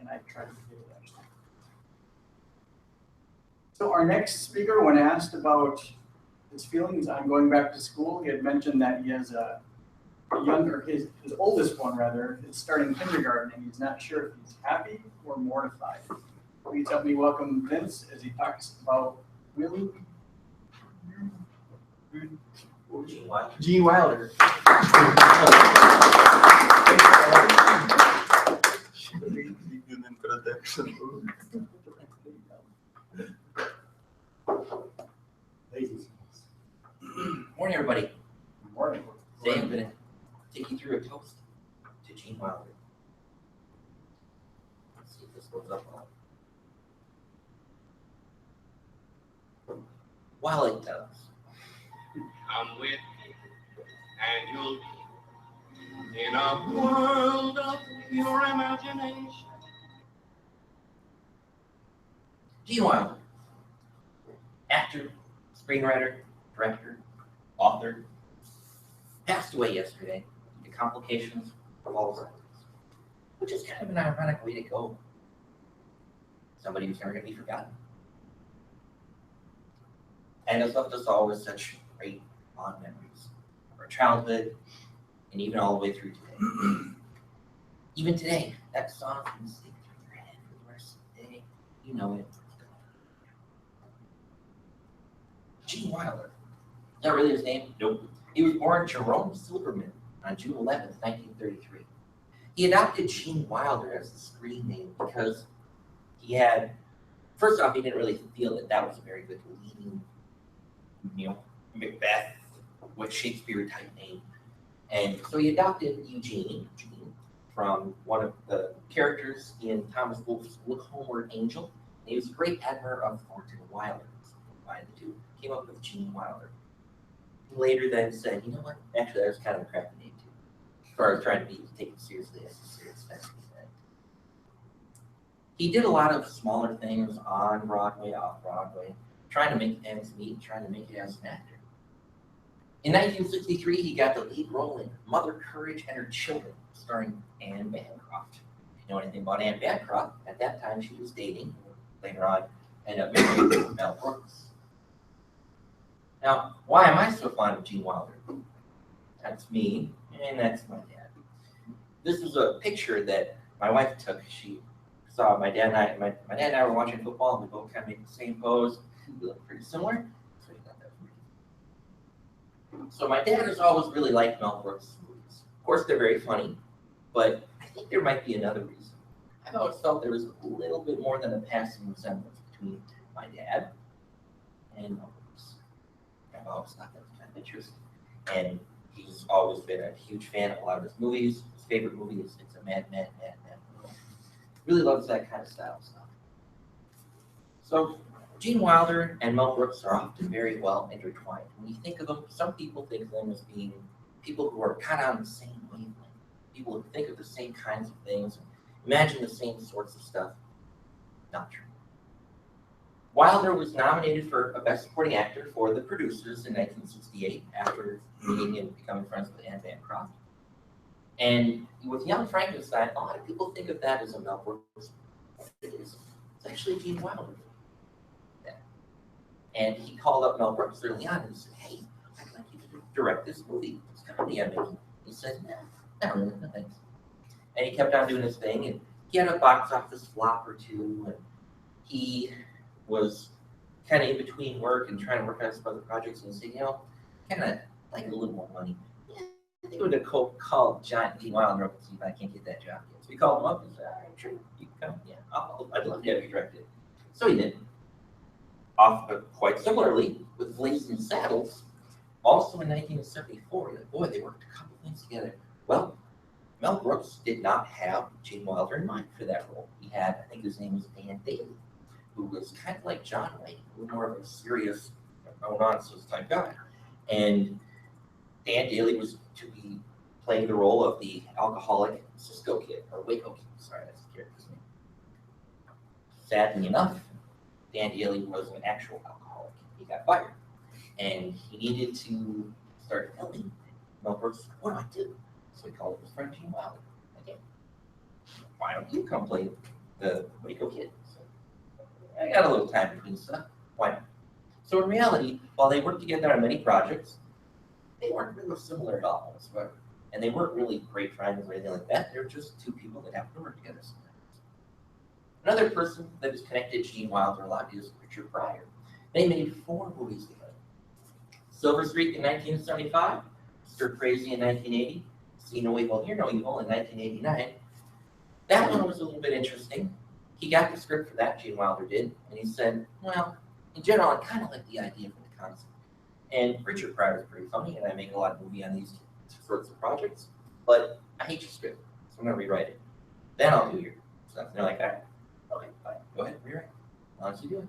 And I tried to do it actually. So our next speaker, when asked about his feelings on going back to school, he had mentioned that he has a younger, his oldest one rather, is starting kindergarten, and he's not sure if he's happy or mortified. Please help me welcome Vince as he talks about Willie. Gene Wilder. take you through a toast to Gene Wilder. Let's see if this goes up on. While it does. Come with me, and you'll be in a world of pure imagination. Gene Wilder, actor, screenwriter, director, author, passed away yesterday due to complications of Alzheimer's, which is kind of an ironic way to go. Somebody who's never going to be forgotten. And has left us all with such great, fond memories of our childhood and even all the way through today. Even today, that song can stick through your head for the rest of the day. You know it. Gene Wilder. Is that really his name? Nope. He was born Jerome Silverman on June 11th, 1933. He adopted Gene Wilder as the screen name because he had, first off, he didn't really feel that that was a very good leading, Macbeth, what Shakespeare type name. And so he adopted Eugene from one of the characters in Thomas Wolfe's Look Homeward Angel. And he was a great admirer of Thornton Wilder. So combined the two, came up with Gene Wilder. He later then said, you know what, actually that was kind of a crappy name too. As far as trying to be taken seriously as a serious fantasy. He did a lot of smaller things on Broadway, off Broadway, trying to make ends meet, trying to make it as an actor. In 1963, he got the lead role in Mother Courage and Her Children, starring Anne Bancroft. If you know anything about Anne Bancroft, at that time she was dating, later on, ended up marrying Mel Brooks. Now, why am I so fond of Gene Wilder? That's me, and that's my dad. This is a picture that my wife took. She saw my dad and I. My dad and I were watching football, and we both kind of made the same pose. We look pretty similar, so he got that for me. So my dad has always really liked Mel Brooks' movies. Of course, they're very funny, but I think there might be another reason. I've always felt there was a little bit more than a passing resemblance between my dad and Mel Brooks. I've always thought that was kind of interesting. And he's always been a huge fan of a lot of his movies. His favorite movie is It's a Mad World. Really loves that kind of style stuff. So Gene Wilder and Mel Brooks are often very well intertwined. When you think of them, some people think of them as being people who are kind of on the same wavelength. People who think of the same kinds of things, imagine the same sorts of stuff. Not true. Wilder was nominated for a Best Supporting Actor for The Producers in 1968 after meeting and becoming friends with Anne Bancroft. And with Young Frankenstein, a lot of people think of that as a Mel Brooks. It is. It's actually Gene Wilder. Yeah. And he called up Mel Brooks early on and said, hey, I'd like you to direct this movie. It's comedy I'm making. He said, no, not really, no thanks. And he kept on doing his thing, and he had a box office flop or two, and he was kind of in between work and trying to work on some other projects, and he said, kind of like a little more money. I think we would have called Gene Wilder up and see if I can't get that job yet. So we called him up and said, all right, sure, you can come. Yeah, I'd love to have you direct it. So he did. Quite similarly, with Blazing Saddles, also in 1974, boy, they worked a couple things together. Well, Mel Brooks did not have Gene Wilder in mind for that role. He had, I think his name was Dan Daly, who was kind of like John Wayne, a little more of a serious, no-nonsense type guy. And Dan Daly was to be playing the role of the alcoholic Cisco Kid, or Waco Kid, sorry, that's the character's name. Sadly enough, Dan Daly was an actual alcoholic. He got fired. And he needed to start filming. Mel Brooks said, what do I do? So he called his friend Gene Wilder. Okay, why don't you come play the Waco Kid? So I got a little time between stuff. Why not? So in reality, while they worked together on many projects, they weren't really similar at all whatsoever. And they weren't really great friends or anything like that. They were just two people that happened to work together sometimes. Another person that was connected to Gene Wilder a lot is Richard Pryor. They made 4 movies together. Silver Streak in 1975, Stir Crazy in 1980, See No Evil, Hear No Evil in 1989. That one was a little bit interesting. He got the script for that, Gene Wilder did, and he said, well, in general, I kind of like the idea for the concept. And Richard Pryor is pretty funny, and I make a lot of movie on these sorts of projects. but I hate your script, so I'm gonna rewrite it. Then I'll do your stuff. And they're like, all right, okay, fine, go ahead, rewrite. As long as you do it.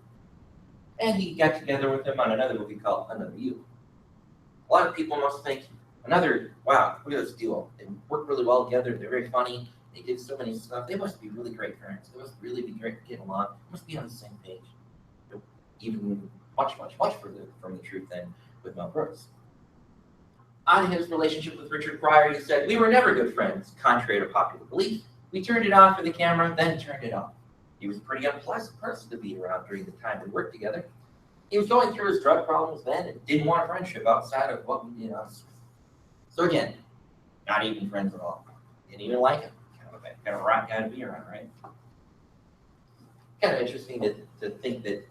And he got together with him on another movie called Another You. A lot of people must think, wow, look at this duo. They work really well together, they're very funny, they did so many stuff. They must be really great friends. They must really be great getting along. They must be on the same page. They're even much further from the truth than with Mel Brooks. On his relationship with Richard Pryor, he said, "We were never good friends, contrary to popular belief. We turned it on for the camera, then turned it off. He was a pretty unpleasant person to be around during the time we worked together. He was going through his drug problems then and didn't want a friendship outside of what we did on screen." So again, not even friends at all. Didn't even like him. Kind of a rock guy to be around, right? Kind of interesting to think that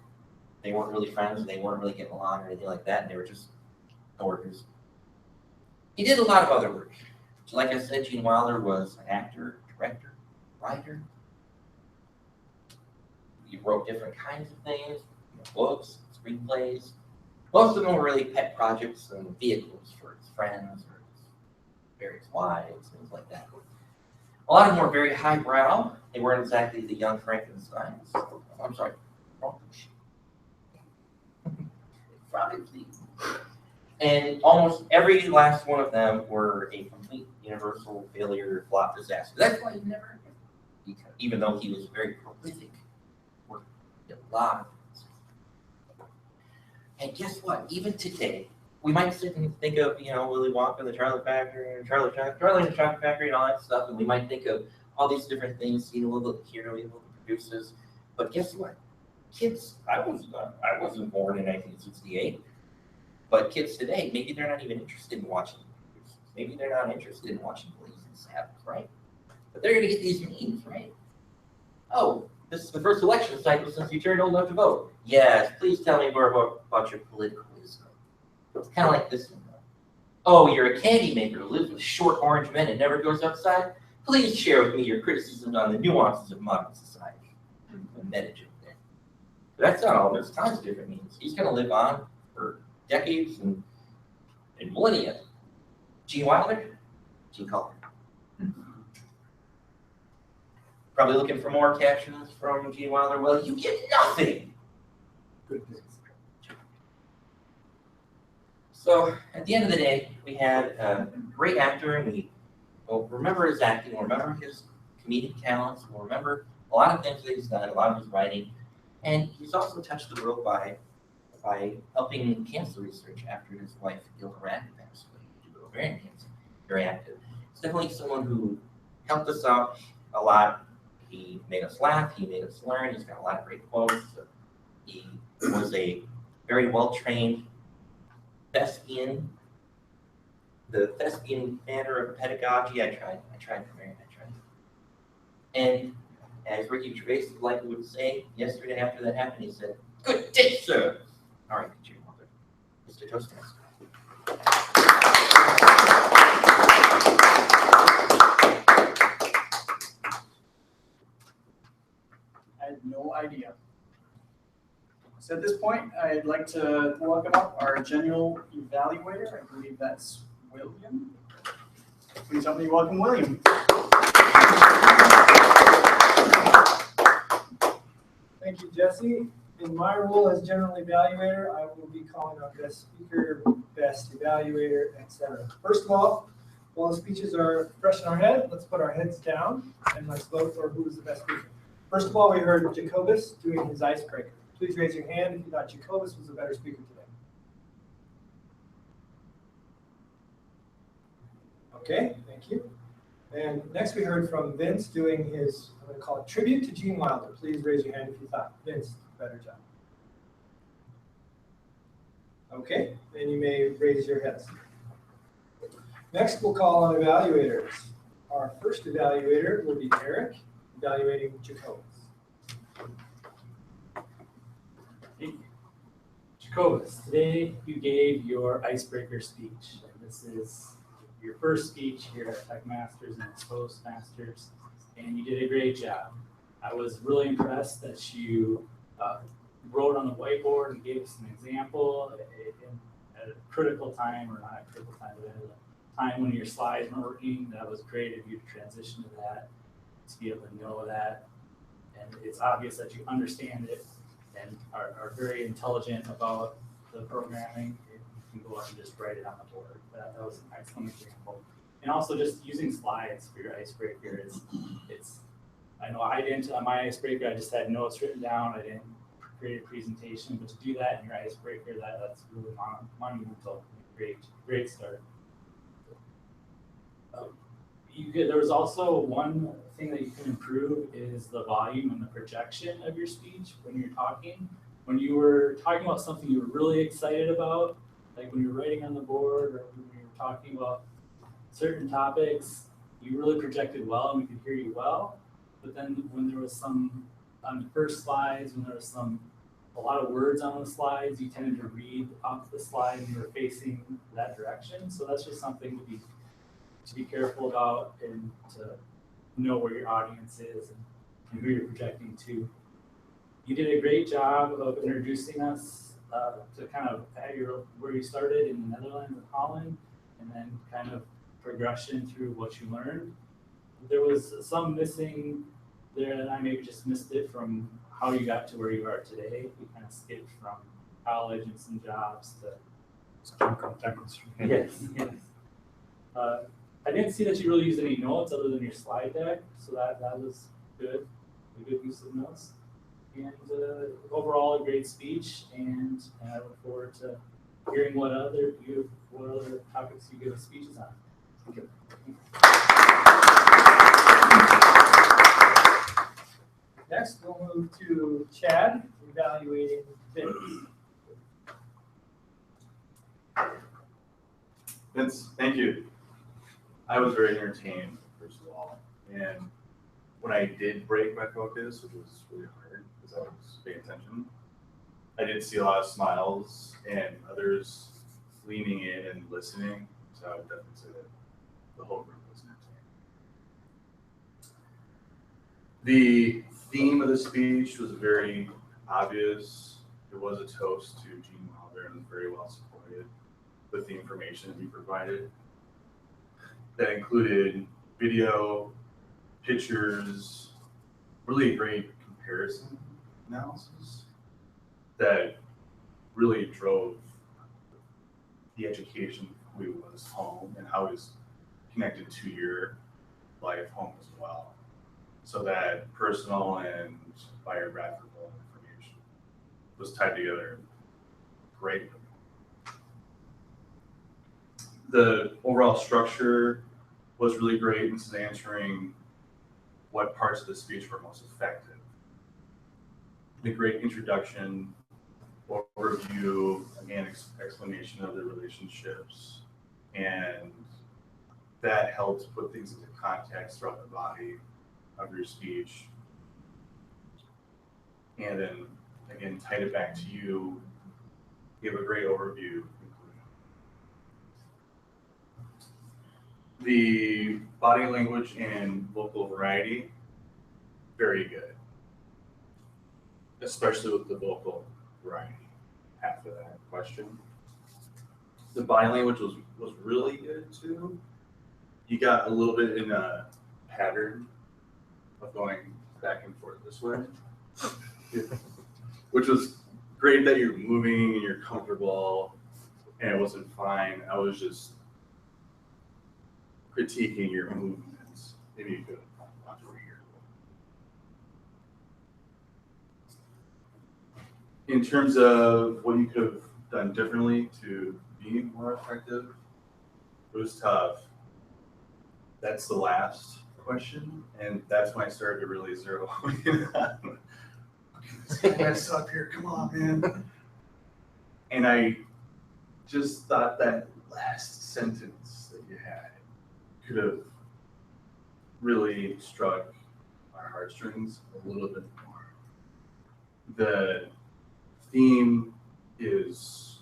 they weren't really friends, they weren't really getting along or anything like that, and they were just coworkers. He did a lot of other work. So like I said, Gene Wilder was an actor, director, writer. He wrote different kinds of things, books, screenplays. Most of them were really pet projects and vehicles for his friends or his various wives, things like that. A lot of them were very highbrow. They weren't exactly the young Frankensteins. I'm sorry, and almost every last one of them were a complete universal failure, flop, disaster. That's why he never, even though he was very prolific, worked a lot of things. And guess what? Even today, we might sit and think of, Willy Wonka and the Charlie Factory, Charlie and the Chocolate Factory and all that stuff, and we might think of all these different things, a little bit here, a little bit produces. But guess what? Kids, I wasn't born in 1968, but kids today, maybe they're not even interested in watching movies. Maybe they're not interested in watching Blazing Saddles, right? But they're going to get these memes, right? Oh, this is the first election cycle since you turned old enough to vote. Yes, please tell me more about your political wisdom. It's kind of like this one. Oh, you're a candy maker who lives with short orange men and never goes outside? Please share with me your criticisms on the nuances of modern society. A meta joke there. But that's not all. There's tons of different memes. He's going to live on for decades and millennia. Gene Wilder? Gene Collier. Probably looking for more captions from Gene Wilder. Well, you get nothing. Good business. So at the end of the day, we had a great actor, and we'll remember his acting, we'll remember his comedic talents, we'll remember a lot of things that he's done, a lot of his writing, and he's also touched the world by helping cancer research after his wife, Gilda Radner, passed away due to ovarian cancer. Very active. He's definitely someone who helped us out a lot. He made us laugh, he made us learn, he's got a lot of great quotes. He was a very well-trained thespian, the thespian manner of pedagogy. I tried. And as Ricky Gervais likely would say, yesterday after that happened, he said, "Good day, sir." All right, Jim, Mr. Toastmaster. I had no idea. So at this point, I'd like to welcome up our general evaluator. I believe that's William. Please help me welcome William. Thank you, Jesse. In my role as general evaluator, I will be calling out best speaker, best evaluator, etc. First of all, while the speeches are fresh in our head, let's put our heads down and let's vote for who is the best speaker. First of all, we heard Jacobus doing his icebreaker. Please raise your hand if you thought Jacobus was a better speaker today. Okay, thank you. And next we heard from Vince doing his, I'm going to call it tribute to Gene Wilder. Please raise your hand if you thought Vince, better job. Okay, then you may raise your heads. Next we'll call on evaluators. Our first evaluator will be Eric, evaluating Jacobus. Jacobus, today you gave your icebreaker speech. This is your first speech here at TechMasters and ToastMasters, and you did a great job. I was really impressed that you wrote on the whiteboard and gave us an example at a critical time, or not a critical time, but at a time when your slides weren't working, that was great of you to transition to that, to be able to know that. And it's obvious that you understand it and are very intelligent about the programming. You can go up and just write it on the board. That was an excellent example. And also just using slides for your icebreaker. I know I didn't, on my icebreaker, I just had notes written down. I didn't create a presentation, but to do that in your icebreaker, that's really monumental. Great start. There was also one thing that you can improve is the volume and the projection of your speech when you're talking. When you were talking about something you were really excited about, like when you're writing on the board or when you were talking about certain topics, you really projected well and we could hear you well. But then when there was some, on the first slides, when there was a lot of words on the slides, you tended to read off the slide and you were facing that direction. So that's just something to be careful about and to know where your audience is and who you're projecting to. You did a great job of introducing us to kind of where you started in the Netherlands and Holland, and then kind of progression through what you learned. There was some missing there, and I maybe just missed it from how you got to where you are today. You kind of skipped from college and some jobs to yes. I didn't see that you really used any notes other than your slide deck, so that was good, a good use of notes. And overall, a great speech, and I look forward to hearing what other topics you give speeches on. Thank you. Next, we'll move to Chad, evaluating Vince. Vince, thank you. I was very entertained, first of all. And when I did break my focus, which was really hard because I was paying attention, I did see a lot of smiles and others leaning in and listening. So I would definitely say that the whole group was entertained. The theme of the speech was very obvious. It was a toast to Gene Wilder and was very well supported with the information that he provided. That included video, pictures, really a great comparison analysis that really drove the education of who he was home and how he was connected to your life home as well. So that personal and biographical information was tied together greatly. The overall structure was really great. This is answering what parts of the speech were most effective. The great introduction, overview, again, explanation of the relationships, and that helped put things into context throughout the body of your speech. And then, again, tied it back to you, give a great overview. The body language and vocal variety, very good. Especially with the vocal variety, half of that question. The body language was really good too. You got a little bit in a pattern of going back and forth this way, which was great that you're moving and you're comfortable and it wasn't fine. I was just critiquing your movements. Maybe you could watch over here. In terms of what you could have done differently to be more effective, it was tough. That's the last question, and that's when I started to really zero in on. This up here, come on, man. And I just thought that last sentence that you had could have really struck our heartstrings a little bit more. The theme is,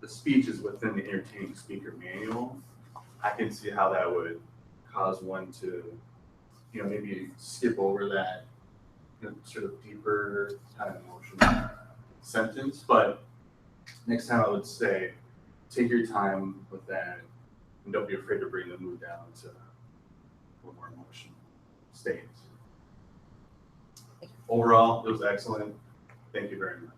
the speech is within the entertaining speaker manual. I can see how that would cause one to, maybe skip over that sort of deeper kind of emotional sentence. But next time I would say, take your time with that, and don't be afraid to bring the mood down to a little more emotional state. Overall, it was excellent. Thank you very much.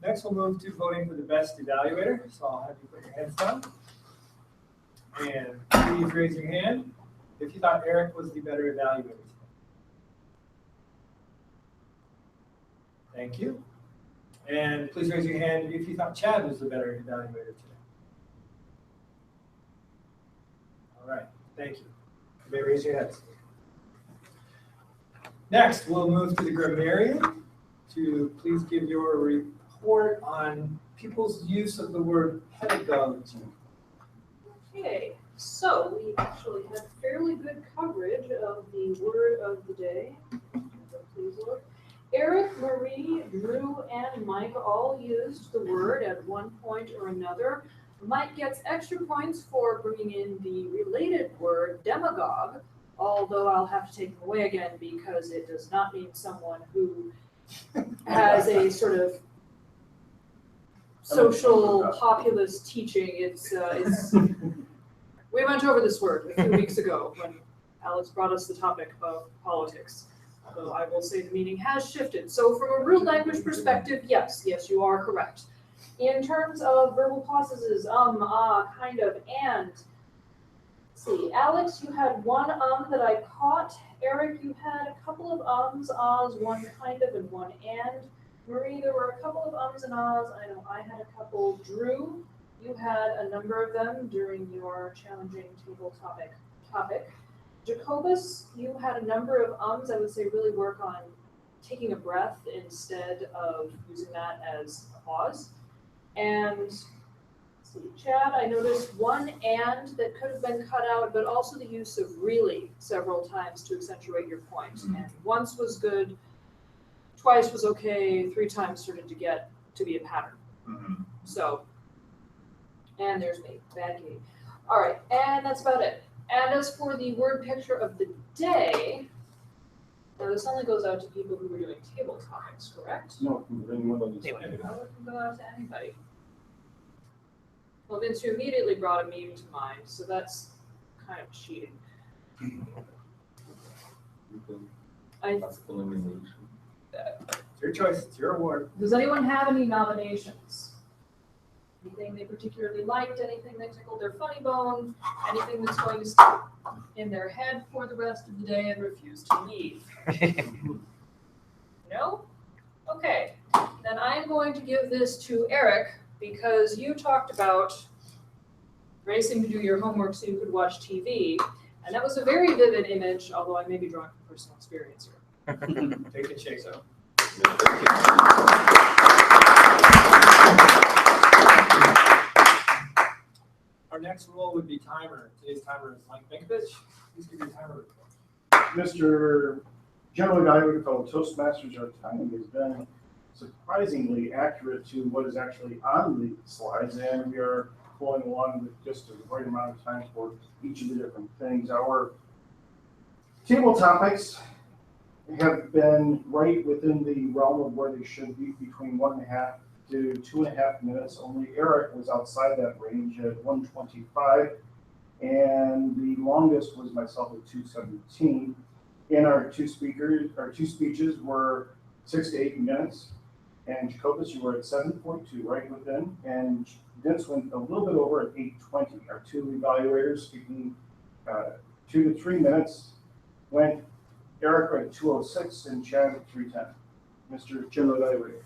Next, we'll move to voting for the best evaluator. So I'll have you put your hands down. And please raise your hand if you thought Eric was the better evaluator today. Thank you. And please raise your hand if you thought Chad was the better evaluator today. All right, thank you. You may raise your heads. Next, we'll move to the grammarian to please give your report on people's use of the word pedagogy. Okay, so we actually had fairly good coverage of the word of the day. Please look. Eric, Marie, Drew, and Mike all used the word at one point or another. Mike gets extra points for bringing in the related word demagogue, although I'll have to take him away again because it does not mean someone who has a sort of social populist teaching. It's we went over this word a few weeks ago when Alex brought us the topic of politics. Although I will say the meaning has shifted. So from a real language perspective, yes, you are correct. In terms of verbal processes, kind of, and. Let's see, Alex, you had one that I caught. Eric, you had a couple of ums, ahs, one kind of, and one and. Marie, there were a couple of ums and ahs. I know I had a couple. Drew, you had a number of them during your challenging table topic. Jacobus, you had a number of ums. I would say really work on taking a breath instead of using that as a pause. And let's see, Chad, I noticed one and that could have been cut out, but also the use of really several times to accentuate your point. Mm-hmm. And once was good, twice was okay, 3 times started to get to be a pattern. Mm-hmm. So, and there's me, bad Katie. All right, and that's about it. And as for the word picture of the day, now this only goes out to people who were doing table topics, correct? No, anyone on this. No, it can go out to anybody. Well, Vince, you immediately brought a meme to mind, so that's kind of cheating. It's your choice, it's your award. Does anyone have any nominations? Anything they particularly liked, anything that tickled their funny bone, anything that's going to stick in their head for the rest of the day and refuse to leave? No? Okay, then I'm going to give this to Eric because you talked about racing to do your homework so you could watch TV, and that was a very vivid image, although I may be drawing from personal experience here. Take a shake, so. Our next role would be timer. Today's timer is Mike Minkovich. Please give your timer report. Mr. General Evaluator, fellow Toastmasters, our timing has been surprisingly accurate to what is actually on the slides, and we are flowing along with just the right amount of time for each of the different things. Our table topics have been right within the realm of where they should be, between 1.5 to 2.5 minutes. Only Eric was outside that range at 1:25, and the longest was myself at 2:17. And our two speeches were 6 to 8 minutes. And Jacobus, you were at 7.2, right within. And Vince went a little bit over at 8:20. Our two evaluators speaking 2 to 3 minutes. Went Eric at 2:06 and Chad at 3:10. Mr. General Evaluator.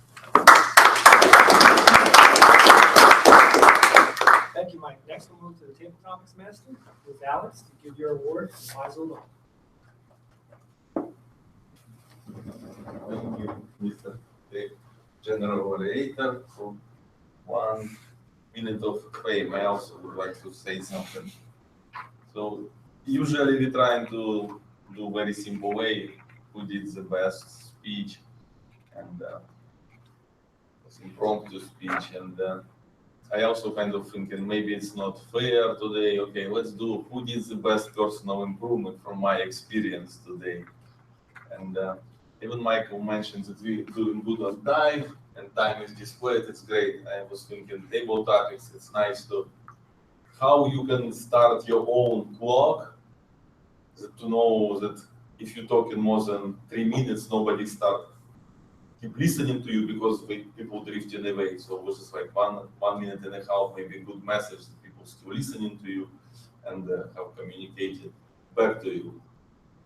Thank you, Mike. Next, we'll move to the Table Topics Master with Alex to give your award to Wise Alone. Thank you, Mr. General Evaluator, for 1 minute of fame. I also would like to say something. So usually we try to do very simple way, who did the best speech, and impromptu speech, and I also kind of thinking maybe it's not fair today. Okay, let's do who did the best personal improvement from my experience today, and Even Michael mentioned that we doing good on time, and time is displayed. It's great. I was thinking table topics. It's nice to how you can start your own clock. To know that if you're talking more than 3 minutes, nobody keep listening to you because people drifting away. So this is like 1 minute and a half, maybe a good message that people still listening to you and have communicated back to you.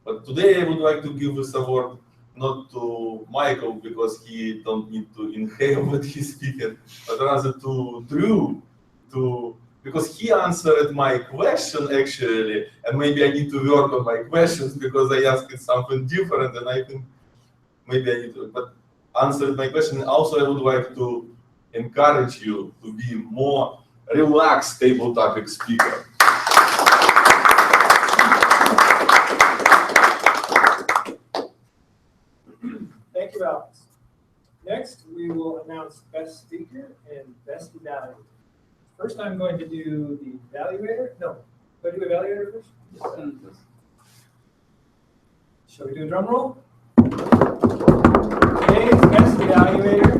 But today I would like to give this award not to Michael because he don't need to inhale what he's speaking, but rather to Drew, because he answered my question actually, and maybe I need to work on my questions because I asked something different, and I think maybe I need to, but answered my question. Also, I would like to encourage you to be more relaxed table topic speaker. Thank you, Alex. Next, we will announce best speaker and best evaluator. First, I'm going to do the evaluator. No, do I do evaluator first? Yes. Shall we do a drum roll? Today's best evaluator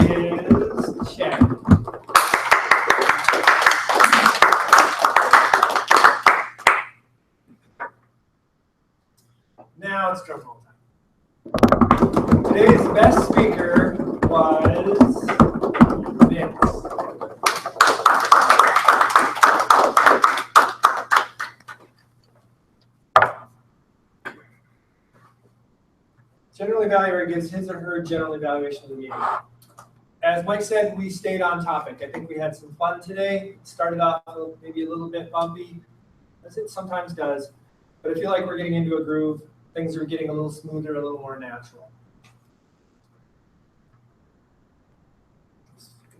is Chad. Now it's drum roll time. Today's best speaker was Vince. General evaluator gives his or her general evaluation of the meeting. As Mike said, we stayed on topic. I think we had some fun today. It started off maybe a little bit bumpy, as it sometimes does, but I feel like we're getting into a groove. Things are getting a little smoother, a little more natural.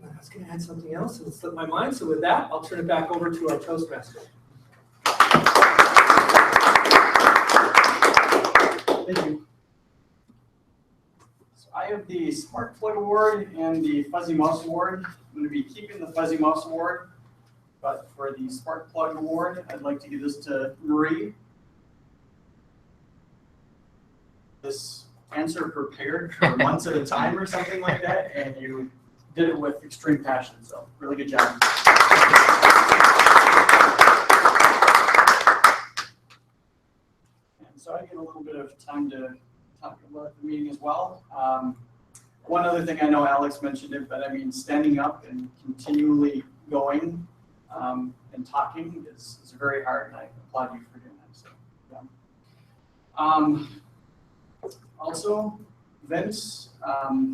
I was going to add something else and it slipped my mind. So with that, I'll turn it back over to our Toastmaster. Thank you. So I have the Smart Plug Award and the Fuzzy Mouse Award. I'm going to be keeping the Fuzzy Mouse Award, but for the Smart Plug Award, I'd like to give this to Marie. This answer prepared for months at a time or something like that, and you did it with extreme passion, so really good job. And so I get a little bit of time to talk about the meeting as well. One other thing, I know Alex mentioned it, but I mean, standing up and continually going and talking is very hard, and I applaud you for doing that. So, yeah. Also, Vince,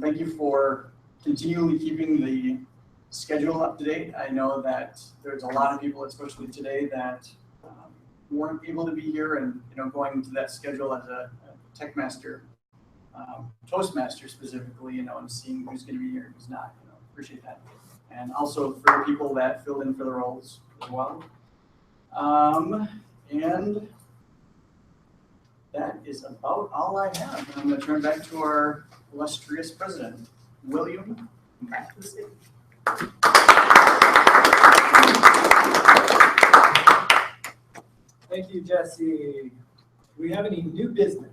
thank you for continually keeping the schedule up to date. I know that there's a lot of people, especially today, that weren't able to be here, and going into that schedule as a TechMaster, Toastmaster specifically, and seeing who's going to be here and who's not. Appreciate that, and also for the people that filled in for the roles as well. And that is about all I have. And I'm going to turn back to our illustrious president, William. Back to the stage. Thank you, Jesse. Do we have any new business?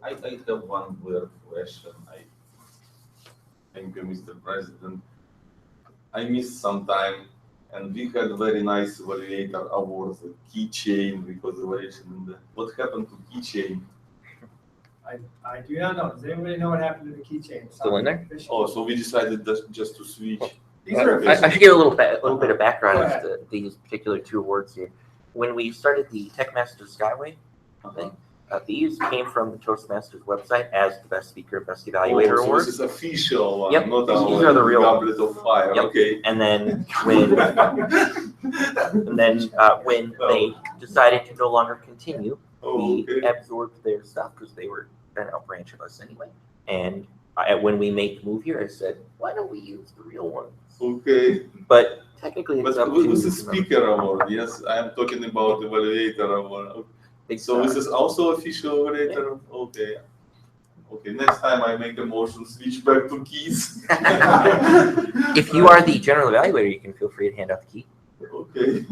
I have one weird question. Thank you, Mr. President. I missed some time, and we had very nice evaluator awards, a keychain because evaluation. What happened to keychain? I do not know. Does anybody know what happened to the keychain? Still in there? Oh, so we decided just to switch. These are I should give a little bit of background as to these particular two awards here. When we started the TechMasters Skyway thing, these came from the Toastmasters website as the Best Speaker, Best Evaluator so Award. This is official one, Yep. not These are the real Goblet of Fire. Yep. Okay. And then when they decided to no longer continue, we absorbed their stuff because they were an out branch of us anyway. And when we made the move here, I said, why don't we use the real ones? Okay. But technically, it's up to this is Speaker Award. Yes, I am talking about Evaluator Award. So this is also official evaluator? Yeah. Okay. Okay, next time I make a motion, switch back to keys. If you are the general evaluator, you can feel free to hand out the key. Okay.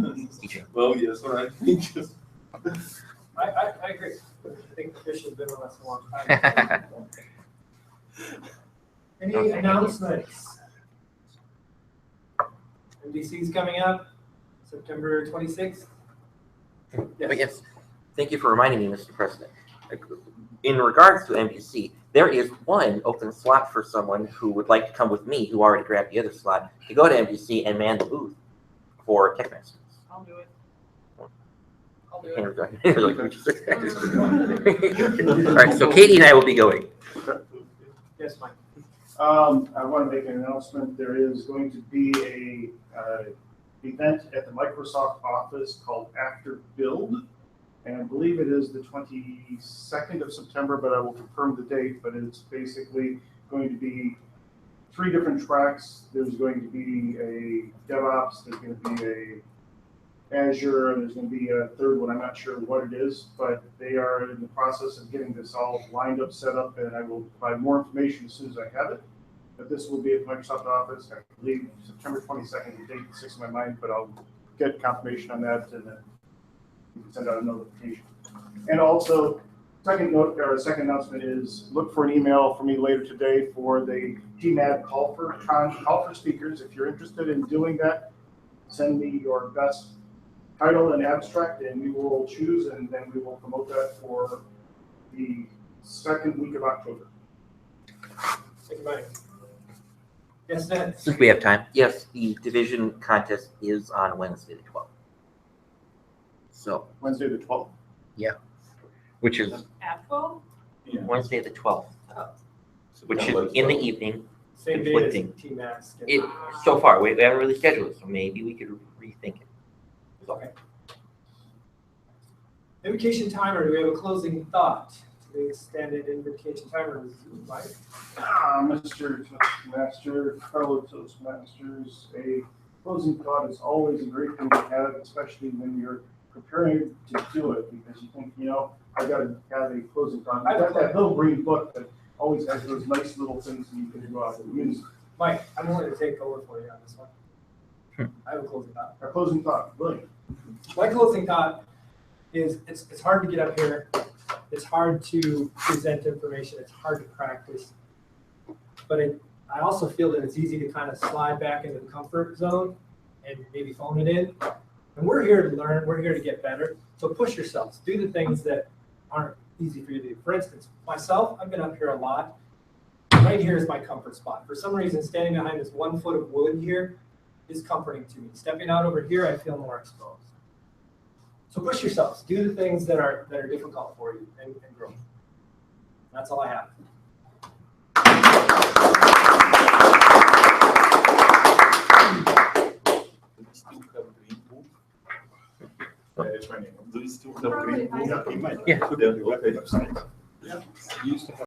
Well, yes, all right. Thank you. I agree. I think the fish has been with us a long time. Any announcements? MDC's coming up, September 26th. Yes. Thank you for reminding me, Mr. President. In regards to MDC, there is one open slot for someone who would like to come with me, who already grabbed the other slot, to go to MDC and man the booth for TechMasters. I'll do it. I'll do All it. right, so Katie and I will be going. Yes, Mike. I want to make an announcement. There is going to be a event at the Microsoft office called After Build. And I believe it is the 22nd of September, but I will confirm the date. But it's basically going to be 3 different tracks. There's going to be a DevOps, there's going to be a Azure, and there's going to be a third one. I'm not sure what it is, but they are in the process of getting this all lined up, set up, and I will provide more information as soon as I have it. But this will be at the Microsoft office. I believe September 22nd, the date sticks in my mind, but I'll get confirmation on that and then you can send out a notification. And also, second announcement is look for an email from me later today for the GMAD call for speakers. If you're interested in doing that, send me your best title and abstract, and we will choose, and then we will promote that for the second week of October. Thank you, Mike. Yes, Ned? Since we have time, yes, the division contest is on Wednesday the 12th. So Wednesday the 12th? Yeah, which is At 12? Wednesday the 12th, which is September in the 12th. evening. Same day as TMAS. It, so far, we haven't really scheduled it, so maybe we could rethink it. Okay. Invocation timer, do we have a closing thought? Today's standard invocation timer is Mike. Mr. Toastmaster, fellow Toastmasters, a closing thought is always a great thing to have, especially when you're preparing to do it, because you think, you know, I got to have a closing thought. I got that little green book that always has those nice little things that you can go out and use. Mike, I'm willing to take over for you on this one. I have a closing thought. A closing thought, brilliant. My closing thought is it's hard to get up here. It's hard to present information. It's hard to practice. But I also feel that it's easy to kind of slide back into the comfort zone and maybe phone it in. And we're here to learn. We're here to get better. So push yourselves. Do the things that aren't easy for you to do. For instance, myself, I've been up here a lot. Right here is my comfort spot. For some reason, standing behind this 1 foot of wood here is comforting to me. Stepping out over here, I feel more exposed. So push yourselves. Do the things that are difficult for you and grow. That's all I have. It's my name. Do you still have green book? Probably. You might. Yeah. Put it on your website. Yeah. You used to have